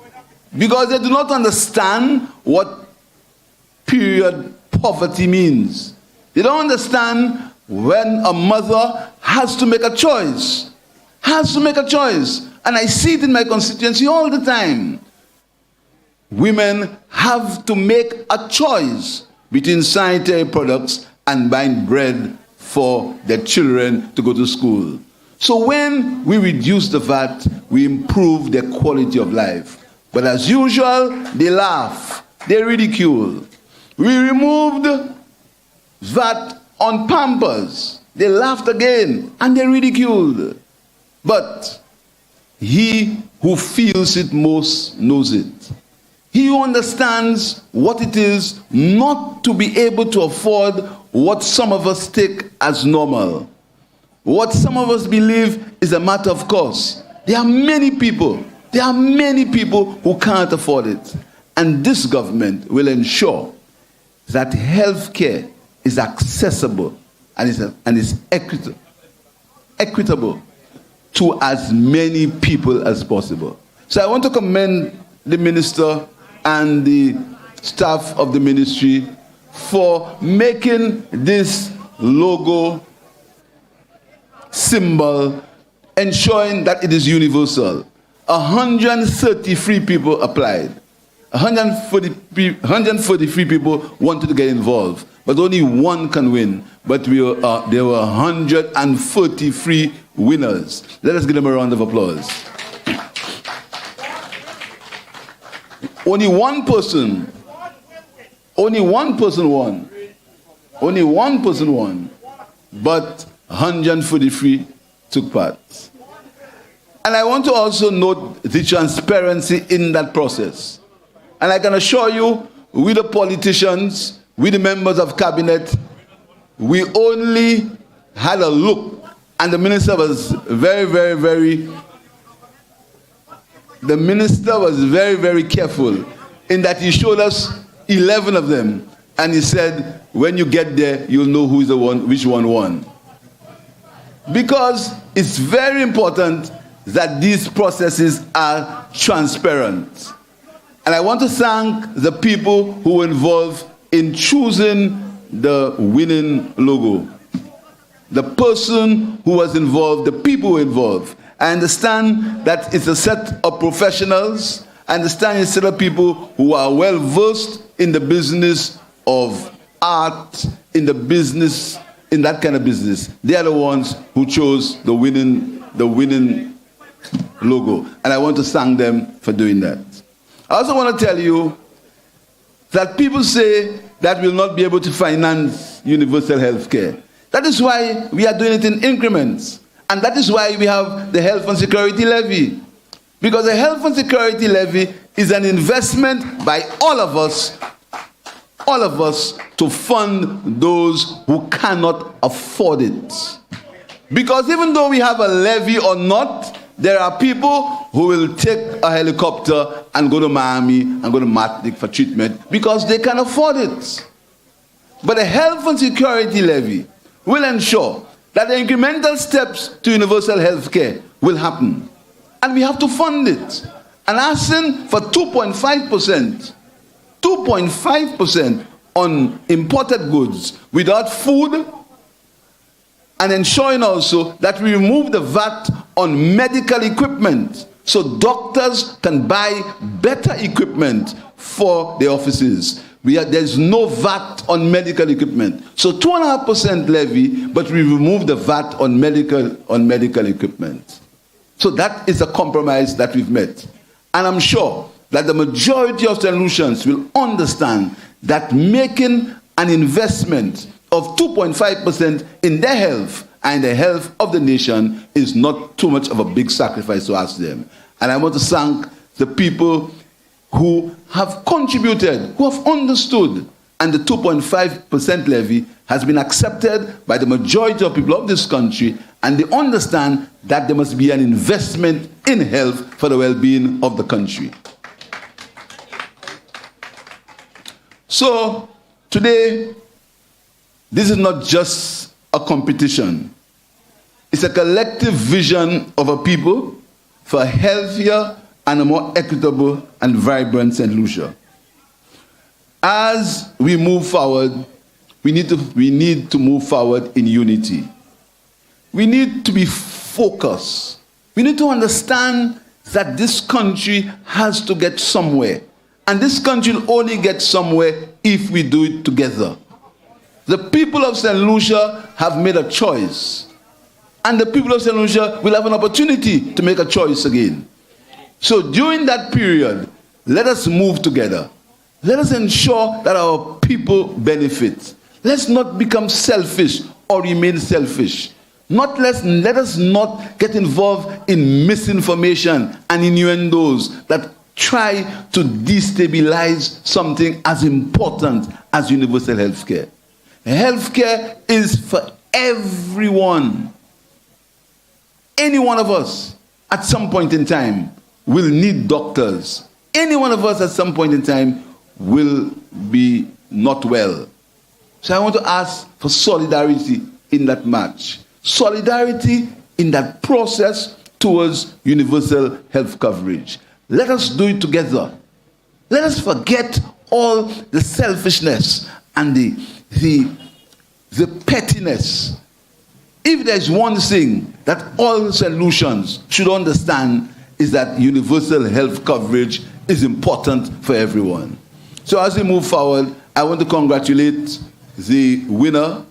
Because they do not understand what period poverty means. They don't understand when a mother has to make a choice. Has to make a choice. And I see it in my constituency all the time. Women have to make a choice between sanitary products and buying bread for their children to go to school. So when we reduce the VAT, we improve their quality of life. But as usual, they laugh, they ridicule. We removed VAT on Pampers. They laughed again and they ridiculed. But he who feels it most knows it. He who understands what it is not to be able to afford what some of us take as normal, what some of us believe is a matter of course. There are many people who can't afford it. And this government will ensure that health care is accessible and is equitable to as many people as possible. So I want to commend the minister and the staff of the ministry for making this logo symbol, ensuring that it is universal. 133 people applied. 143 people wanted to get involved, but only one can win. But there were 143 winners. Let us give them a round of applause. Only one person won. Only one person won. But 143 took part. And I want to also note the transparency in that process. And I can assure you, we the politicians, we the members of cabinet, we only had a look, and the minister was very careful in that he showed us 11 of them, and he said, when you get there, you'll know who's the one, which one won. Because it's very important that these processes are transparent. And I want to thank the people who were involved in choosing the winning logo. The person who was involved, the people who were involved. I understand that it's a set of professionals. I understand it's a set of people who are well versed in the business of art, in that kind of business. They are the ones who chose the winning logo. And I want to thank them for doing that. I also want to tell you that people say that we'll not be able to finance universal health care. That is why we are doing it in increments. And that is why we have the health and security levy. Because the health and security levy is an investment by all of us to fund those who cannot afford it. Because even though we have a levy or not, there are people who will take a helicopter and go to Miami and go to Martinique for treatment because they can afford it. But the health and security levy will ensure that the incremental steps to universal health care will happen. And we have to fund it. And asking for 2.5% on imported goods without food, and ensuring also that we remove the VAT on medical equipment so doctors can buy better equipment for the offices. There's no VAT on medical equipment. So 2.5% levy, but we remove the VAT on medical equipment. So that is a compromise that we've met. And I'm sure that the majority of St. Lucians will understand that making an investment of 2.5% in their health and the health of the nation is not too much of a big sacrifice to ask them. And I want to thank the people who have contributed, who have understood, and the 2.5% levy has been accepted by the majority of people of this country, and they understand that there must be an investment in health for the well-being of the country. So, today, this is not just a competition. It's a collective vision of a people for a healthier and a more equitable and vibrant St. Lucia. As we move forward, we need to move forward in unity. We need to be focused. We need to understand that this country has to get somewhere. And this country will only get somewhere if we do it together. The people of St. Lucia have made a choice. And the people of St. Lucia will have an opportunity to make a choice again. So during that period, let us move together. Let us ensure that our people benefit. Let's not become selfish or remain selfish. Let us not get involved in misinformation and innuendos that try to destabilize something as important as universal health care. Health care is for everyone. Any one of us at some point in time will need doctors. Any one of us at some point in time will be not well. So I want to ask for solidarity in that march. Solidarity in that process towards universal health coverage. Let us do it together. Let us forget all the selfishness and the pettiness. If there's one thing that all solutions should understand is that universal health coverage is important for everyone. So as we move forward, I want to congratulate the winner.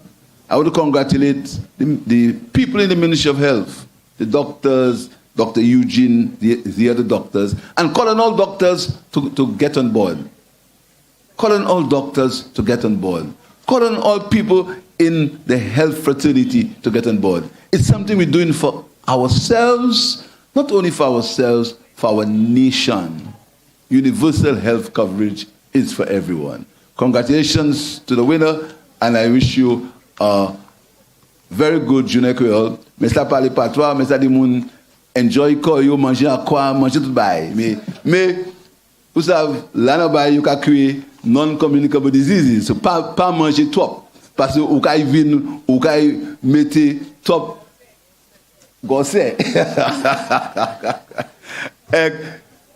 I want to congratulate the people in the Ministry of Health, the doctors, Dr. Eugene, the other doctors, and call on all doctors to get on board. Call on all doctors to get on board. Call on all people in the health fraternity to get on board. It's something we're doing for ourselves, not only for ourselves, for our nation. Universal health coverage is for everyone. Congratulations to the winner, and I wish you a very good journée créole. Mesa parle patois, mesa di moun enjoy ko yo manger à quoi, manger tout bail. Mais vous savez, là nan bail yo ka créer non-communicable diseases. So pas manger trop parce que ou ka vin ou ka mette trop gosse.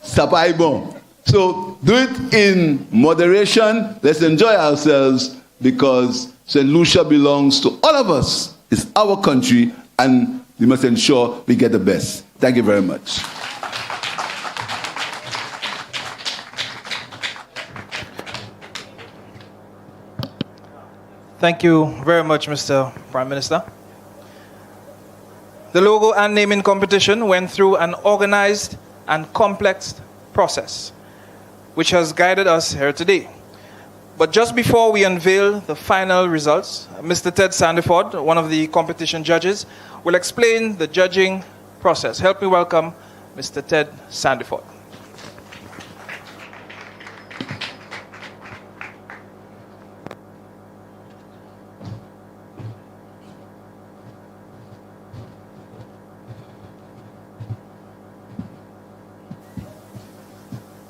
Ça pas bon. So do it in moderation. Let's enjoy ourselves because St. Lucia belongs to all of us. It's our country and we must ensure we get the best. Thank you very much. Thank you very much, Mr. Prime Minister. The logo and naming competition went through an organized and complex process. which has guided us here today. But just before we unveil the final results, Mr. Ted Sandiford, one of the competition judges, will explain the judging process. Help me welcome Mr. Ted Sandiford.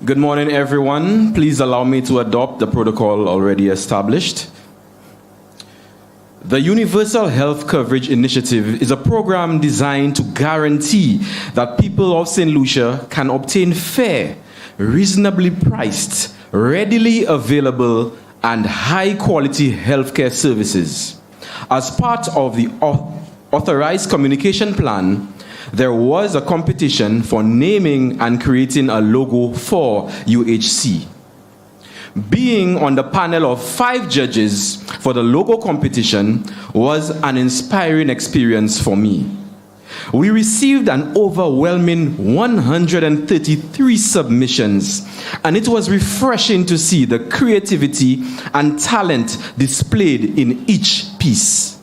Good morning, everyone. Please allow me to adopt the protocol already established. The Universal Health Coverage Initiative is a program designed to guarantee that people of St. Lucia can obtain fair, reasonably priced, readily available, and high-quality healthcare services. As part of the authorized communication plan, there was a competition for naming and creating a logo for UHC. Being on the panel of 5 judges for the logo competition was an inspiring experience for me. We received an overwhelming 133 submissions, and it was refreshing to see the creativity and talent displayed in each piece.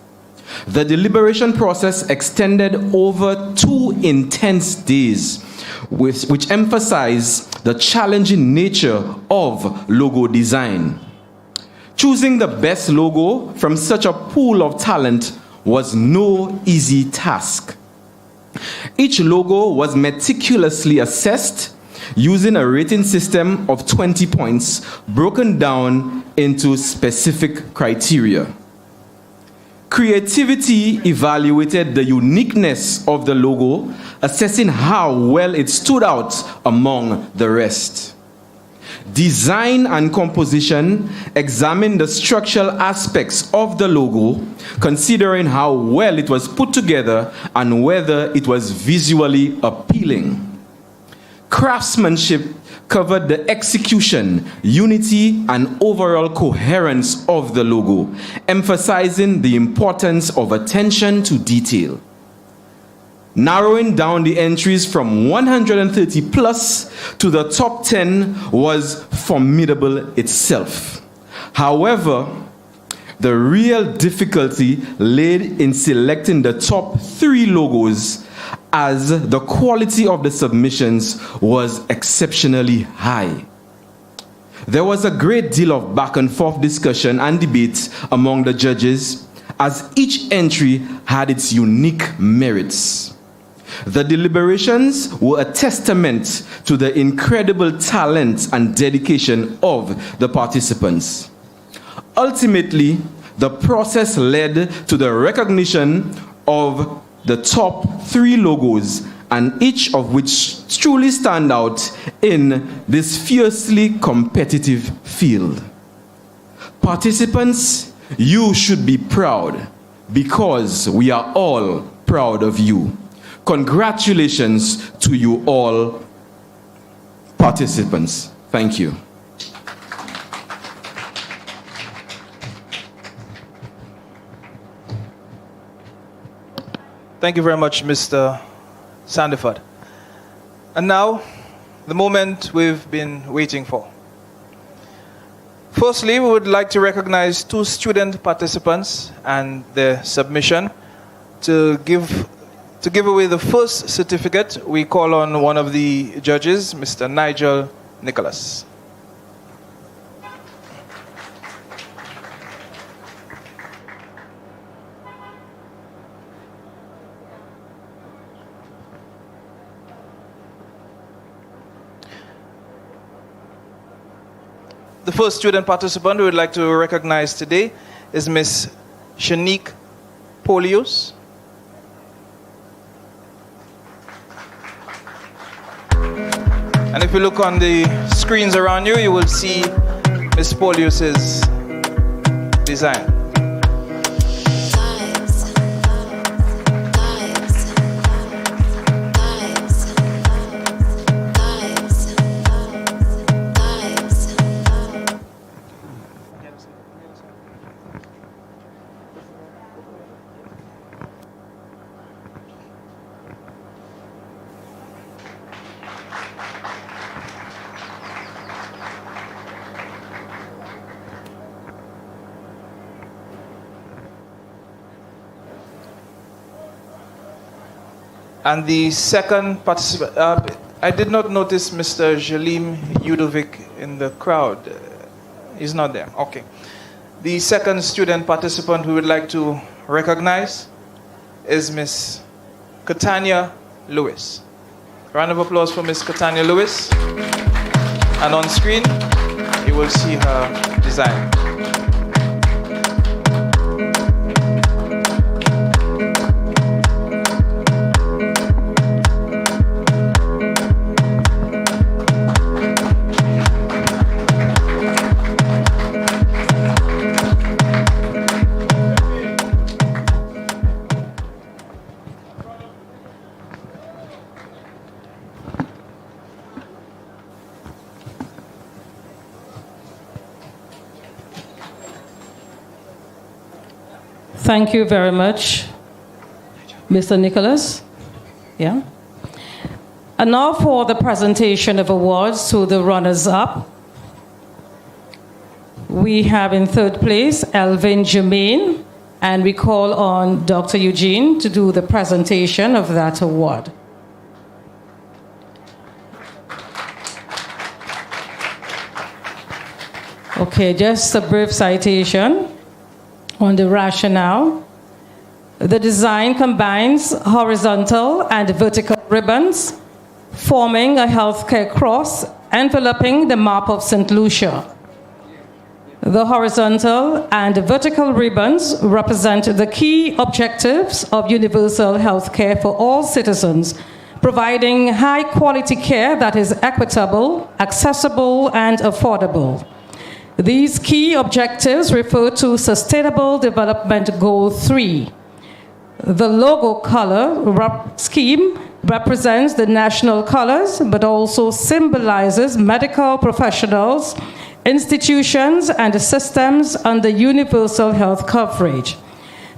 The deliberation process extended over 2 intense days, which emphasized the challenging nature of logo design. Choosing the best logo from such a pool of talent was no easy task. Each logo was meticulously assessed using a rating system of 20 points broken down into specific criteria. Creativity evaluated the uniqueness of the logo, assessing how well it stood out among the rest. Design and composition examined the structural aspects of the logo, considering how well it was put together and whether it was visually appealing. Craftsmanship covered the execution, unity, and overall coherence of the logo, emphasizing the importance of attention to detail. Narrowing down the entries from 130 plus to the top 10 was formidable itself. However, the real difficulty lay in selecting the top 3 logos, as the quality of the submissions was exceptionally high. There was a great deal of back and forth discussion and debate among the judges, as each entry had its unique merits. The deliberations were a testament to the incredible talent and dedication of the participants. Ultimately, the process led to the recognition of the top 3 logos, and each of which truly stand out in this fiercely competitive field. Participants, you should be proud, because we are all proud of you. Congratulations to you all, participants. Thank you. Thank you very much, Mr. Sandiford. And now, the moment we've been waiting for. Firstly, we would like to recognize 2 student participants and their submission. To give away the first certificate, we call on one of the judges, Mr. Nigel Nicholas. The first student participant we would like to recognize today is Miss Shanique Polius. And if you look on the screens around you, you will see Miss Polius's design. And the second participant, I did not notice Mr. Jalim Yudovic in the crowd. He's not there. Okay. The second student participant we would like to recognize is Miss Katanya Lewis. Round of applause for Miss Katanya Lewis. And on screen, you will see her design. Thank you very much, Mr. Nicholas. Yeah. And now for the presentation of awards to the runners-up. We have in third place Elvin Jermaine, and we call on Dr. Eugene to do the presentation of that award. Okay, just a brief citation on the rationale. The design combines horizontal and vertical ribbons, forming a healthcare cross enveloping the map of St. Lucia. The horizontal and vertical ribbons represent the key objectives of universal healthcare for all citizens, providing high-quality care that is equitable, accessible, and affordable. These key objectives refer to Sustainable Development Goal 3. The logo color scheme represents the national colors, but also symbolizes medical professionals, institutions, and systems under universal health coverage.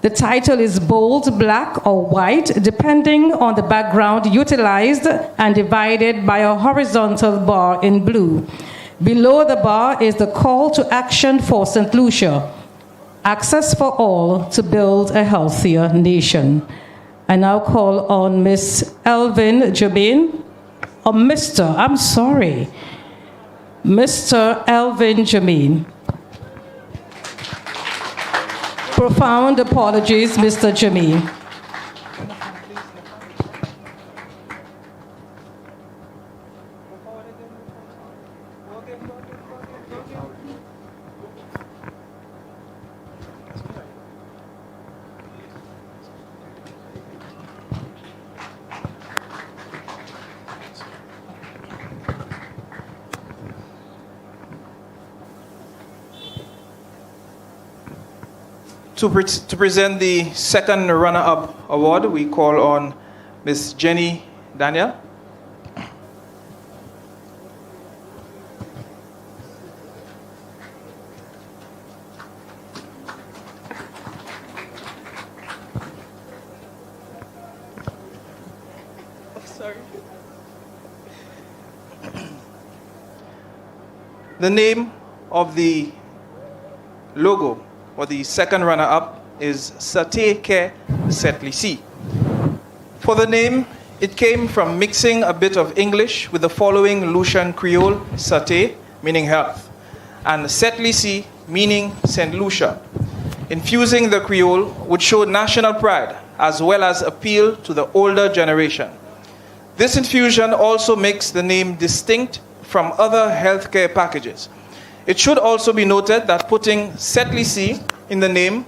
The title is bold, black, or white, depending on the background utilized, and divided by a horizontal bar in blue. Below the bar is the call to action for St. Lucia: access for all to build a healthier nation. I now call on Miss Elvin Jermaine, or Mr. Elvin Jermaine. Profound apologies, Mr. Jermaine. To present the second runner-up award, we call on Miss Jenny Daniel. The name of the logo or the second runner-up is Sate Ke Setlisi. For the name, it came from mixing a bit of English with the following Lucian Creole, Sate, meaning health, and Setlisi, meaning St. Lucia. Infusing the Creole would show national pride as well as appeal to the older generation. This infusion also makes the name distinct from other healthcare packages. It should also be noted that putting Setlisi in the name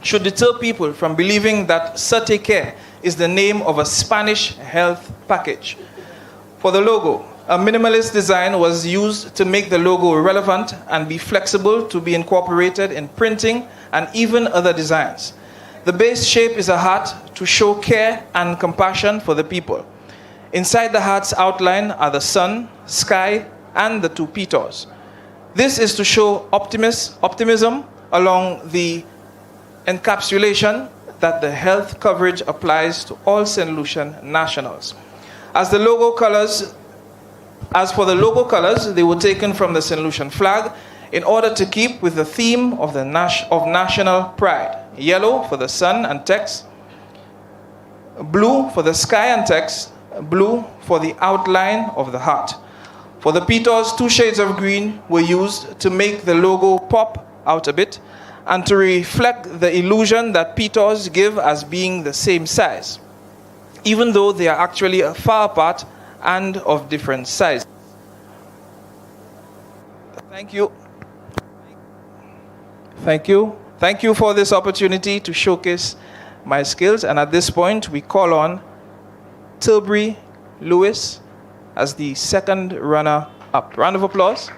should deter people from believing that Sate Care is the name of a Spanish health package. For the logo, a minimalist design was used to make the logo relevant and be flexible to be incorporated in printing and even other designs. The base shape is a heart to show care and compassion for the people. Inside the heart's outline are the sun, sky, and the two petals. This is to show optimism along the encapsulation that the health coverage applies to all St. Lucian nationals. As for the logo colors, they were taken from the St. Lucian flag in order to keep with the theme of national pride. Yellow for the sun and text, blue for the sky and text, blue for the outline of the heart. For the petals, 2 shades of green were used to make the logo pop out a bit and to reflect the illusion that petals give as being the same size, even though they are actually far apart and of different sizes. Thank you. Thank you. Thank you for this opportunity to showcase my skills. And at this point, we call on Tilbury Lewis as the second runner-up. Round of applause.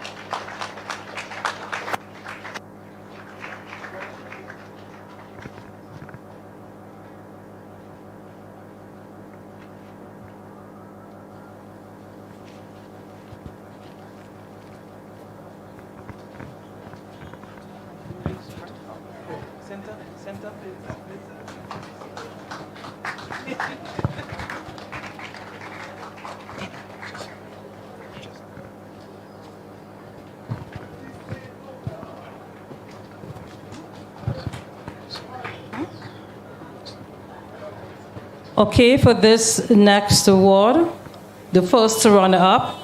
Okay, for this next award, the first runner-up,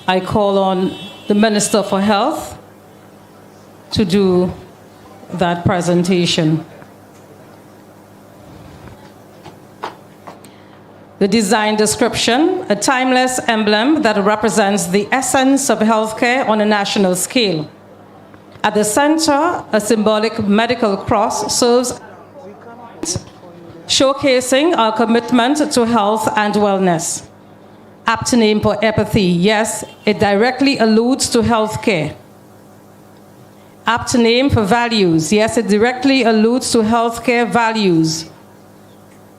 I call on the Minister for Health to do that presentation. The design description, a timeless emblem that represents the essence of healthcare on a national scale. At the center, a symbolic medical cross serves, showcasing our commitment to health and wellness. Apt name for empathy, yes, it directly alludes to healthcare. Apt name for values, yes, it directly alludes to healthcare values.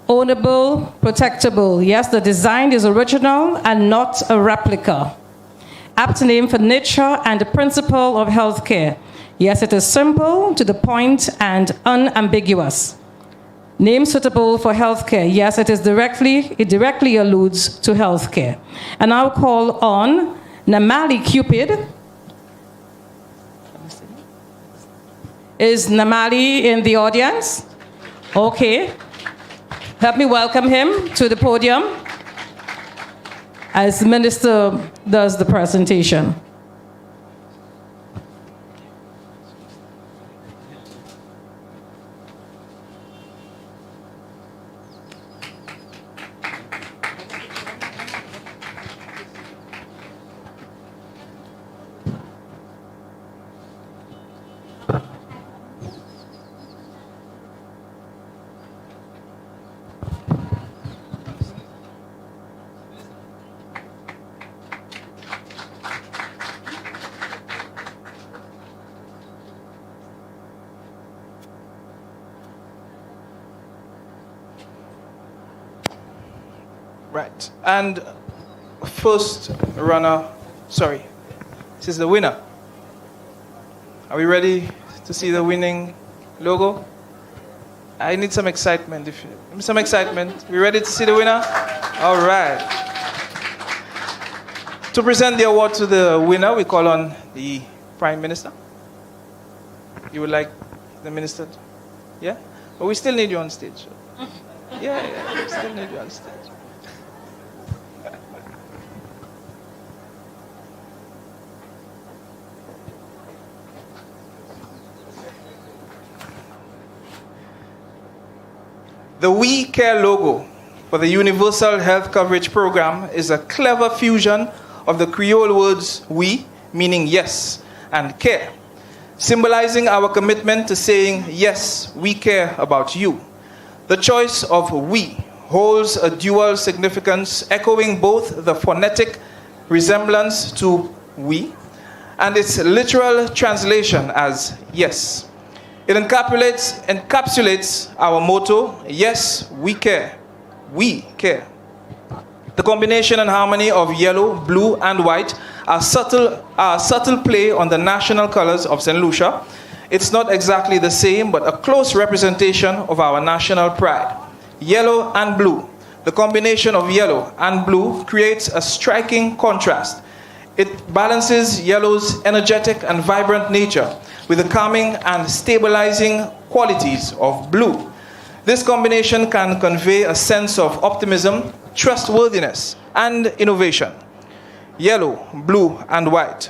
Ownable, protectable, yes, the design is original and not a replica. Apt name for nature and the principle of healthcare. Yes, it is simple, to the point, and unambiguous. Name suitable for healthcare. Yes, it directly alludes to healthcare. And I'll call on Namali Cupid. Is Namali in the audience? Okay. Help me welcome him to the podium as the minister does the presentation. Right. And first runner, sorry, this is the winner. Are we ready to see the winning logo? I need some excitement. Some excitement. We ready to see the winner? All right. To present the award to the winner, we call on the Prime Minister. You would like the minister? Yeah? But we still need you on stage. Yeah, we still need you on stage. The We Care logo for the Universal Health Coverage Program is a clever fusion of the Creole words we, meaning yes, and care, symbolizing our commitment to saying, yes, we care about you. The choice of we holds a dual significance, echoing both the phonetic resemblance to we and its literal translation as yes. It encapsulates our motto, yes, we care. We care. The combination and harmony of yellow, blue, and white are subtle play on the national colors of St. Lucia. It's not exactly the same, but a close representation of our national pride. Yellow and blue. The combination of yellow and blue creates a striking contrast. It balances yellow's energetic and vibrant nature with the calming and stabilizing qualities of blue. This combination can convey a sense of optimism, trustworthiness, and innovation. Yellow, blue, and white.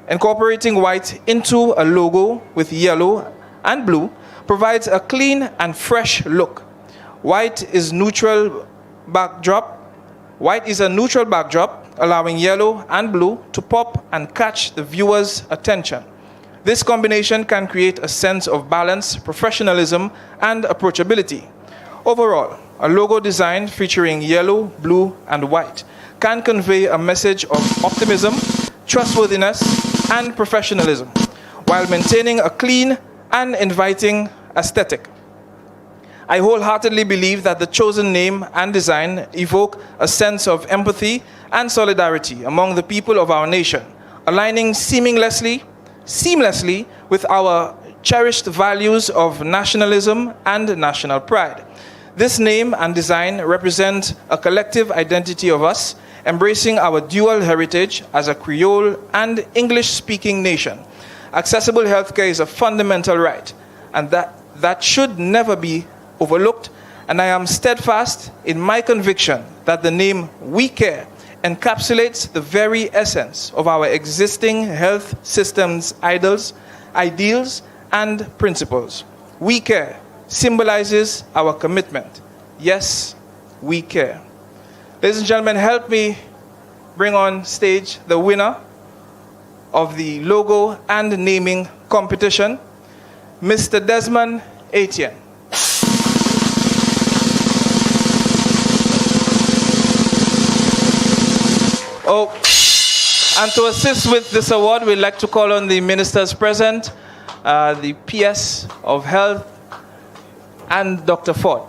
Incorporating white into a logo with yellow and blue provides a clean and fresh look. White is a neutral backdrop, allowing yellow and blue to pop and catch the viewer's attention. This combination can create a sense of balance, professionalism, and approachability. Overall, a logo design featuring yellow, blue, and white can convey a message of optimism, trustworthiness, and professionalism, while maintaining a clean and inviting aesthetic. I wholeheartedly believe that the chosen name and design evoke a sense of empathy and solidarity among the people of our nation, aligning seamlessly with our cherished values of nationalism and national pride. This name and design represent a collective identity of us, embracing our dual heritage as a Creole and English-speaking nation. Accessible healthcare is a fundamental right, and that should never be overlooked, and I am steadfast in my conviction that the name We Care encapsulates the very essence of our existing health system's ideals, and principles. We Care symbolizes our commitment. Yes, we care. Ladies and gentlemen, help me bring on stage the winner of the logo and naming competition, Mr. Desmond Etienne. Oh, and to assist with this award, we'd like to call on the ministers present, the PS of Health, and Dr. Ford.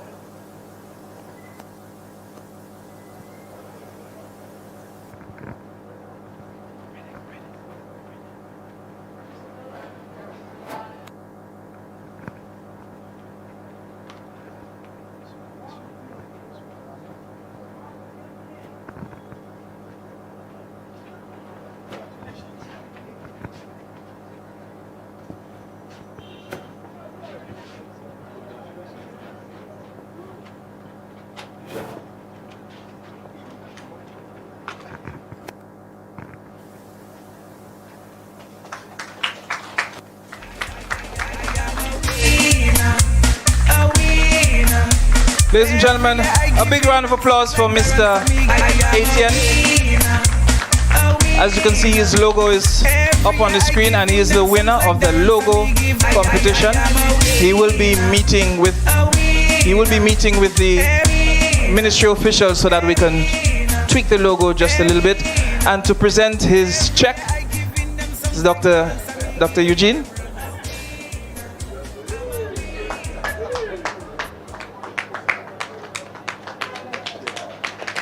Ladies and gentlemen, a big round of applause for Mr. Etienne. As you can see, his logo is up on the screen, and he is the winner of the logo competition. He will be meeting with the ministry officials so that we can tweak the logo just a little bit. And to present his check is Dr. Eugene.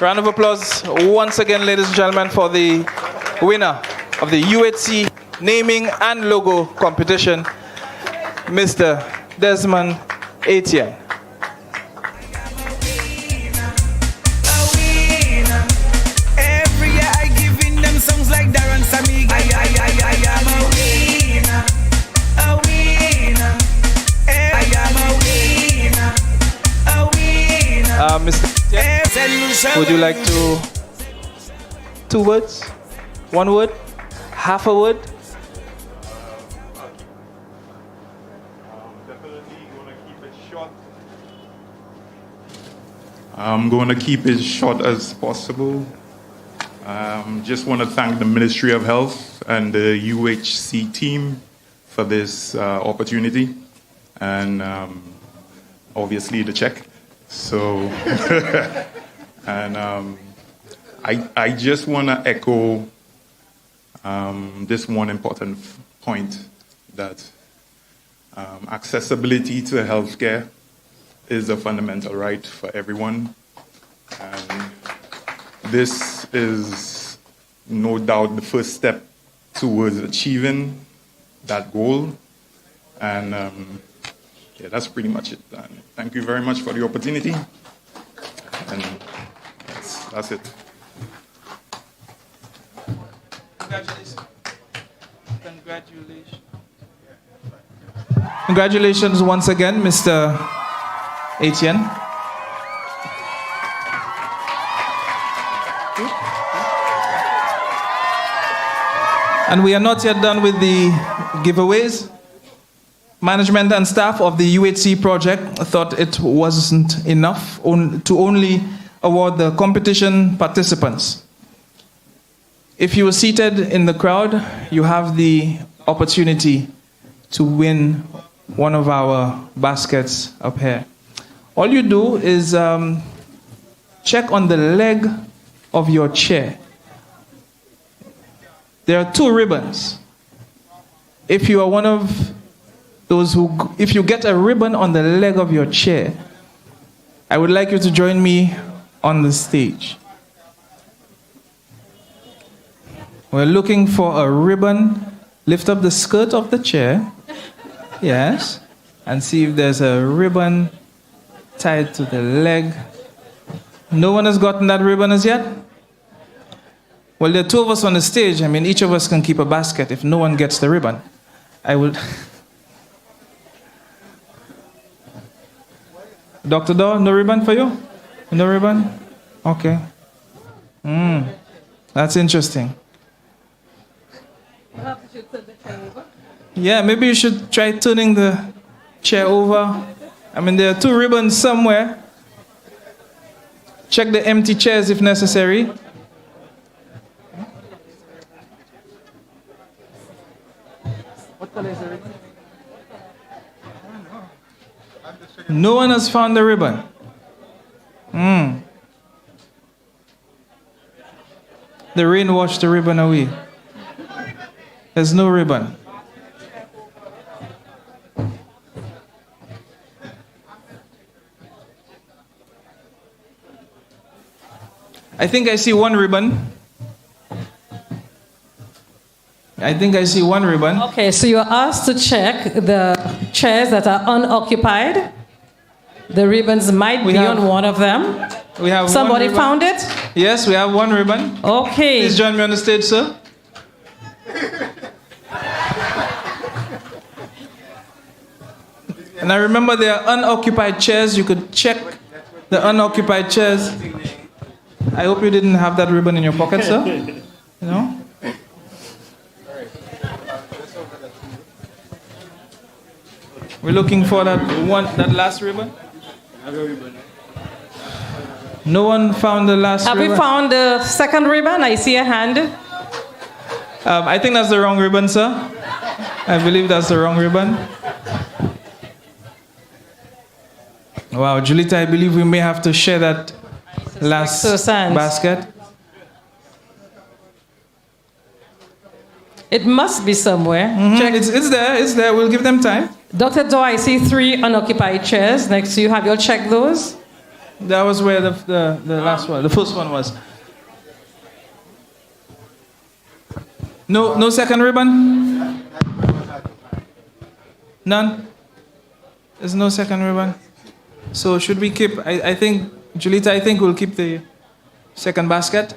Round of applause once again, ladies and gentlemen, for the winner of the UHC naming and logo competition, Mr. Desmond Etienne. Every year I give in them songs like Darren Samig. I am a winner, a winner. I am a winner, a winner. Mr. Etienne, would you like to 2 words, 1 word, half a word? I'm going to keep it short as possible. Just want to thank the Ministry of Health and the UHC team for this opportunity, and obviously the check. So, and I just want to echo this one important point, that accessibility to healthcare is a fundamental right for everyone. And this is no doubt the first step towards achieving that goal. And yeah, that's pretty much it. And thank you very much for the opportunity. And that's it. Congratulations. Congratulations. Congratulations once again, Mr. Etienne. And we are not yet done with the giveaways. Management and staff of the UHC project thought it wasn't enough to only award the competition participants. If you were seated in the crowd, you have the opportunity to win one of our baskets up here. All you do is check on the leg of your chair. There are 2 ribbons. If you are one of those if you get a ribbon on the leg of your chair, I would like you to join me on the stage. We're looking for a ribbon. Lift up the skirt of the chair. Yes. And see if there's a ribbon tied to the leg. No one has gotten that ribbon as yet? Well, there are 2 of us on the stage. I mean, each of us can keep a basket if no one gets the ribbon. I will... Dr. Daw, no ribbon for you? No ribbon? Okay. That's interesting. Yeah, maybe you should try turning the chair over. I mean, there are 2 ribbons somewhere. Check the empty chairs if necessary. What color is the ribbon? No one has found the ribbon. The rain washed the ribbon away. There's no ribbon. I think I see one ribbon. Okay, so you're asked to check the chairs that are unoccupied. The ribbons might be on one of them. We have Somebody found it? Yes, we have one ribbon. Okay. Please join me on the stage, sir. And I remember there are unoccupied chairs. You could check the unoccupied chairs. I hope you didn't have that ribbon in your pocket, sir. You know? We're looking for that last ribbon. No one found the last ribbon. Have we found the second ribbon? I see a hand. I think that's the wrong ribbon, sir. I believe that's the wrong ribbon. Wow, Julita, I believe we may have to share that last basket. It must be somewhere. Check. It's there. We'll give them time. Dr. Doe, I see 3 unoccupied chairs next to you. Have you all checked those? That was where the last one, the first one was. No second ribbon? None? There's no second ribbon. So should we keep, I think, Julita, I think we'll keep the second basket.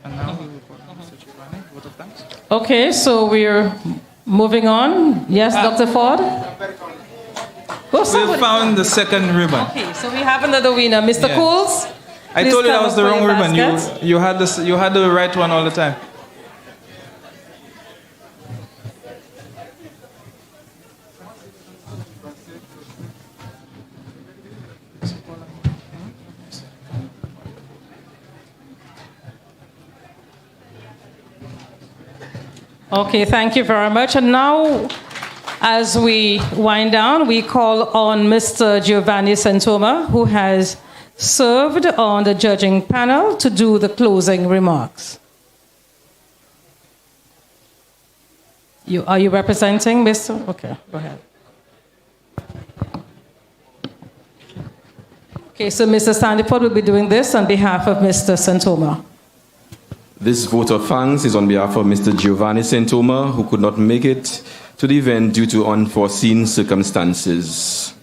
And now we will vote of thanks. Okay, so we're moving on. Yes, Dr. Ford? We found the second ribbon. Okay, so we have another winner. Mr. Cools? I told you that was the wrong ribbon. You had the right one all the time. Okay, thank you very much. And now, as we wind down, we call on Mr. Giovanni Santoma, who has served on the judging panel, to do the closing remarks. Are you representing Mr.? Okay, go ahead. Okay, so Mr. Sandiford will be doing this on behalf of Mr. Santoma. This vote of thanks is on behalf of Mr. Giovanni Santoma, who could not make it to the event due to unforeseen circumstances.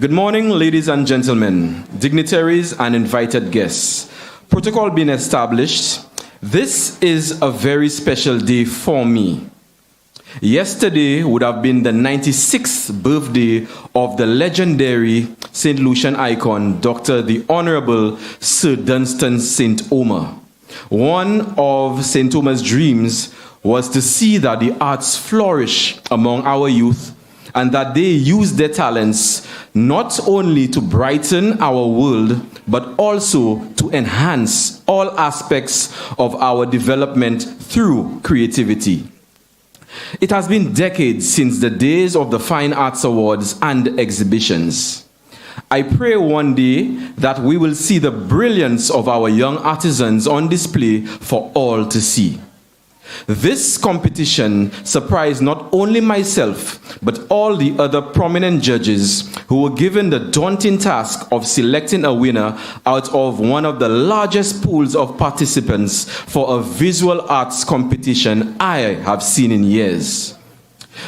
Good morning, ladies and gentlemen, dignitaries and invited guests. Protocol being established, this is a very special day for me. Yesterday would have been the 96th birthday of the legendary St. Lucian icon, Dr. the Honorable Sir Dunstan St. Omer. One of St. Omer's dreams was to see that the arts flourish among our youth and that they use their talents not only to brighten our world, but also to enhance all aspects of our development through creativity. It has been decades since the days of the Fine Arts Awards and exhibitions. I pray one day that we will see the brilliance of our young artisans on display for all to see. This competition surprised not only myself, but all the other prominent judges who were given the daunting task of selecting a winner out of one of the largest pools of participants for a visual arts competition I have seen in years.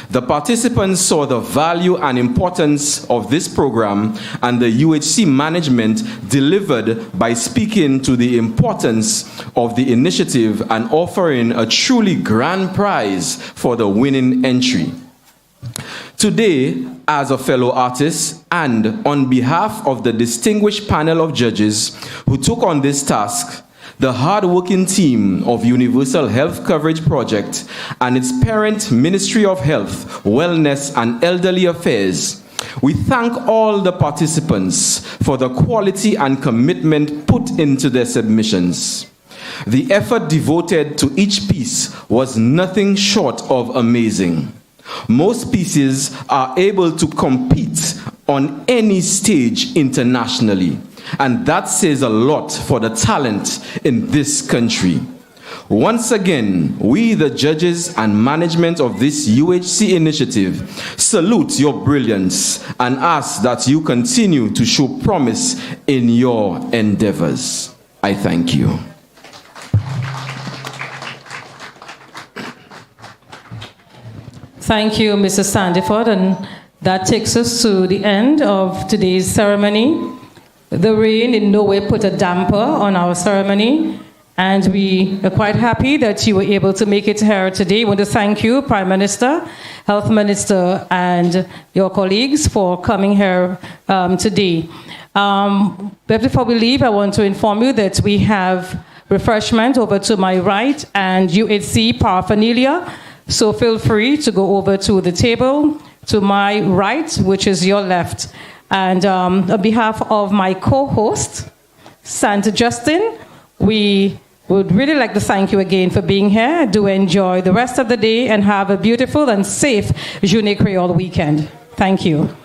The participants saw the value and importance of this program, and the UHC management delivered by speaking to the importance of the initiative and offering a truly grand prize for the winning entry. Today, as a fellow artist and on behalf of the distinguished panel of judges who took on this task, the hard-working team of Universal Health Coverage Project and its parent Ministry of Health, Wellness and Elderly Affairs, we thank all the participants for the quality and commitment put into their submissions. The effort devoted to each piece was nothing short of amazing. Most pieces are able to compete on any stage internationally, and that says a lot for the talent in this country. Once again, we, the judges and management of this UHC initiative, salute your brilliance and ask that you continue to show promise in your endeavors. I thank you. Thank you, Mr. Sandiford, and that takes us to the end of today's ceremony. The rain in no way put a damper on our ceremony, and we are quite happy that you were able to make it here today. We want to thank you, Prime Minister, Health Minister, and your colleagues for coming here today. But before we leave, I want to inform you that we have refreshment over to my right and UHC paraphernalia. So feel free to go over to the table to my right, which is your left. And on behalf of my co-host, Santa Justin, we would really like to thank you again for being here. Do enjoy the rest of the day and have a beautiful and safe Journée Creole weekend. Thank you.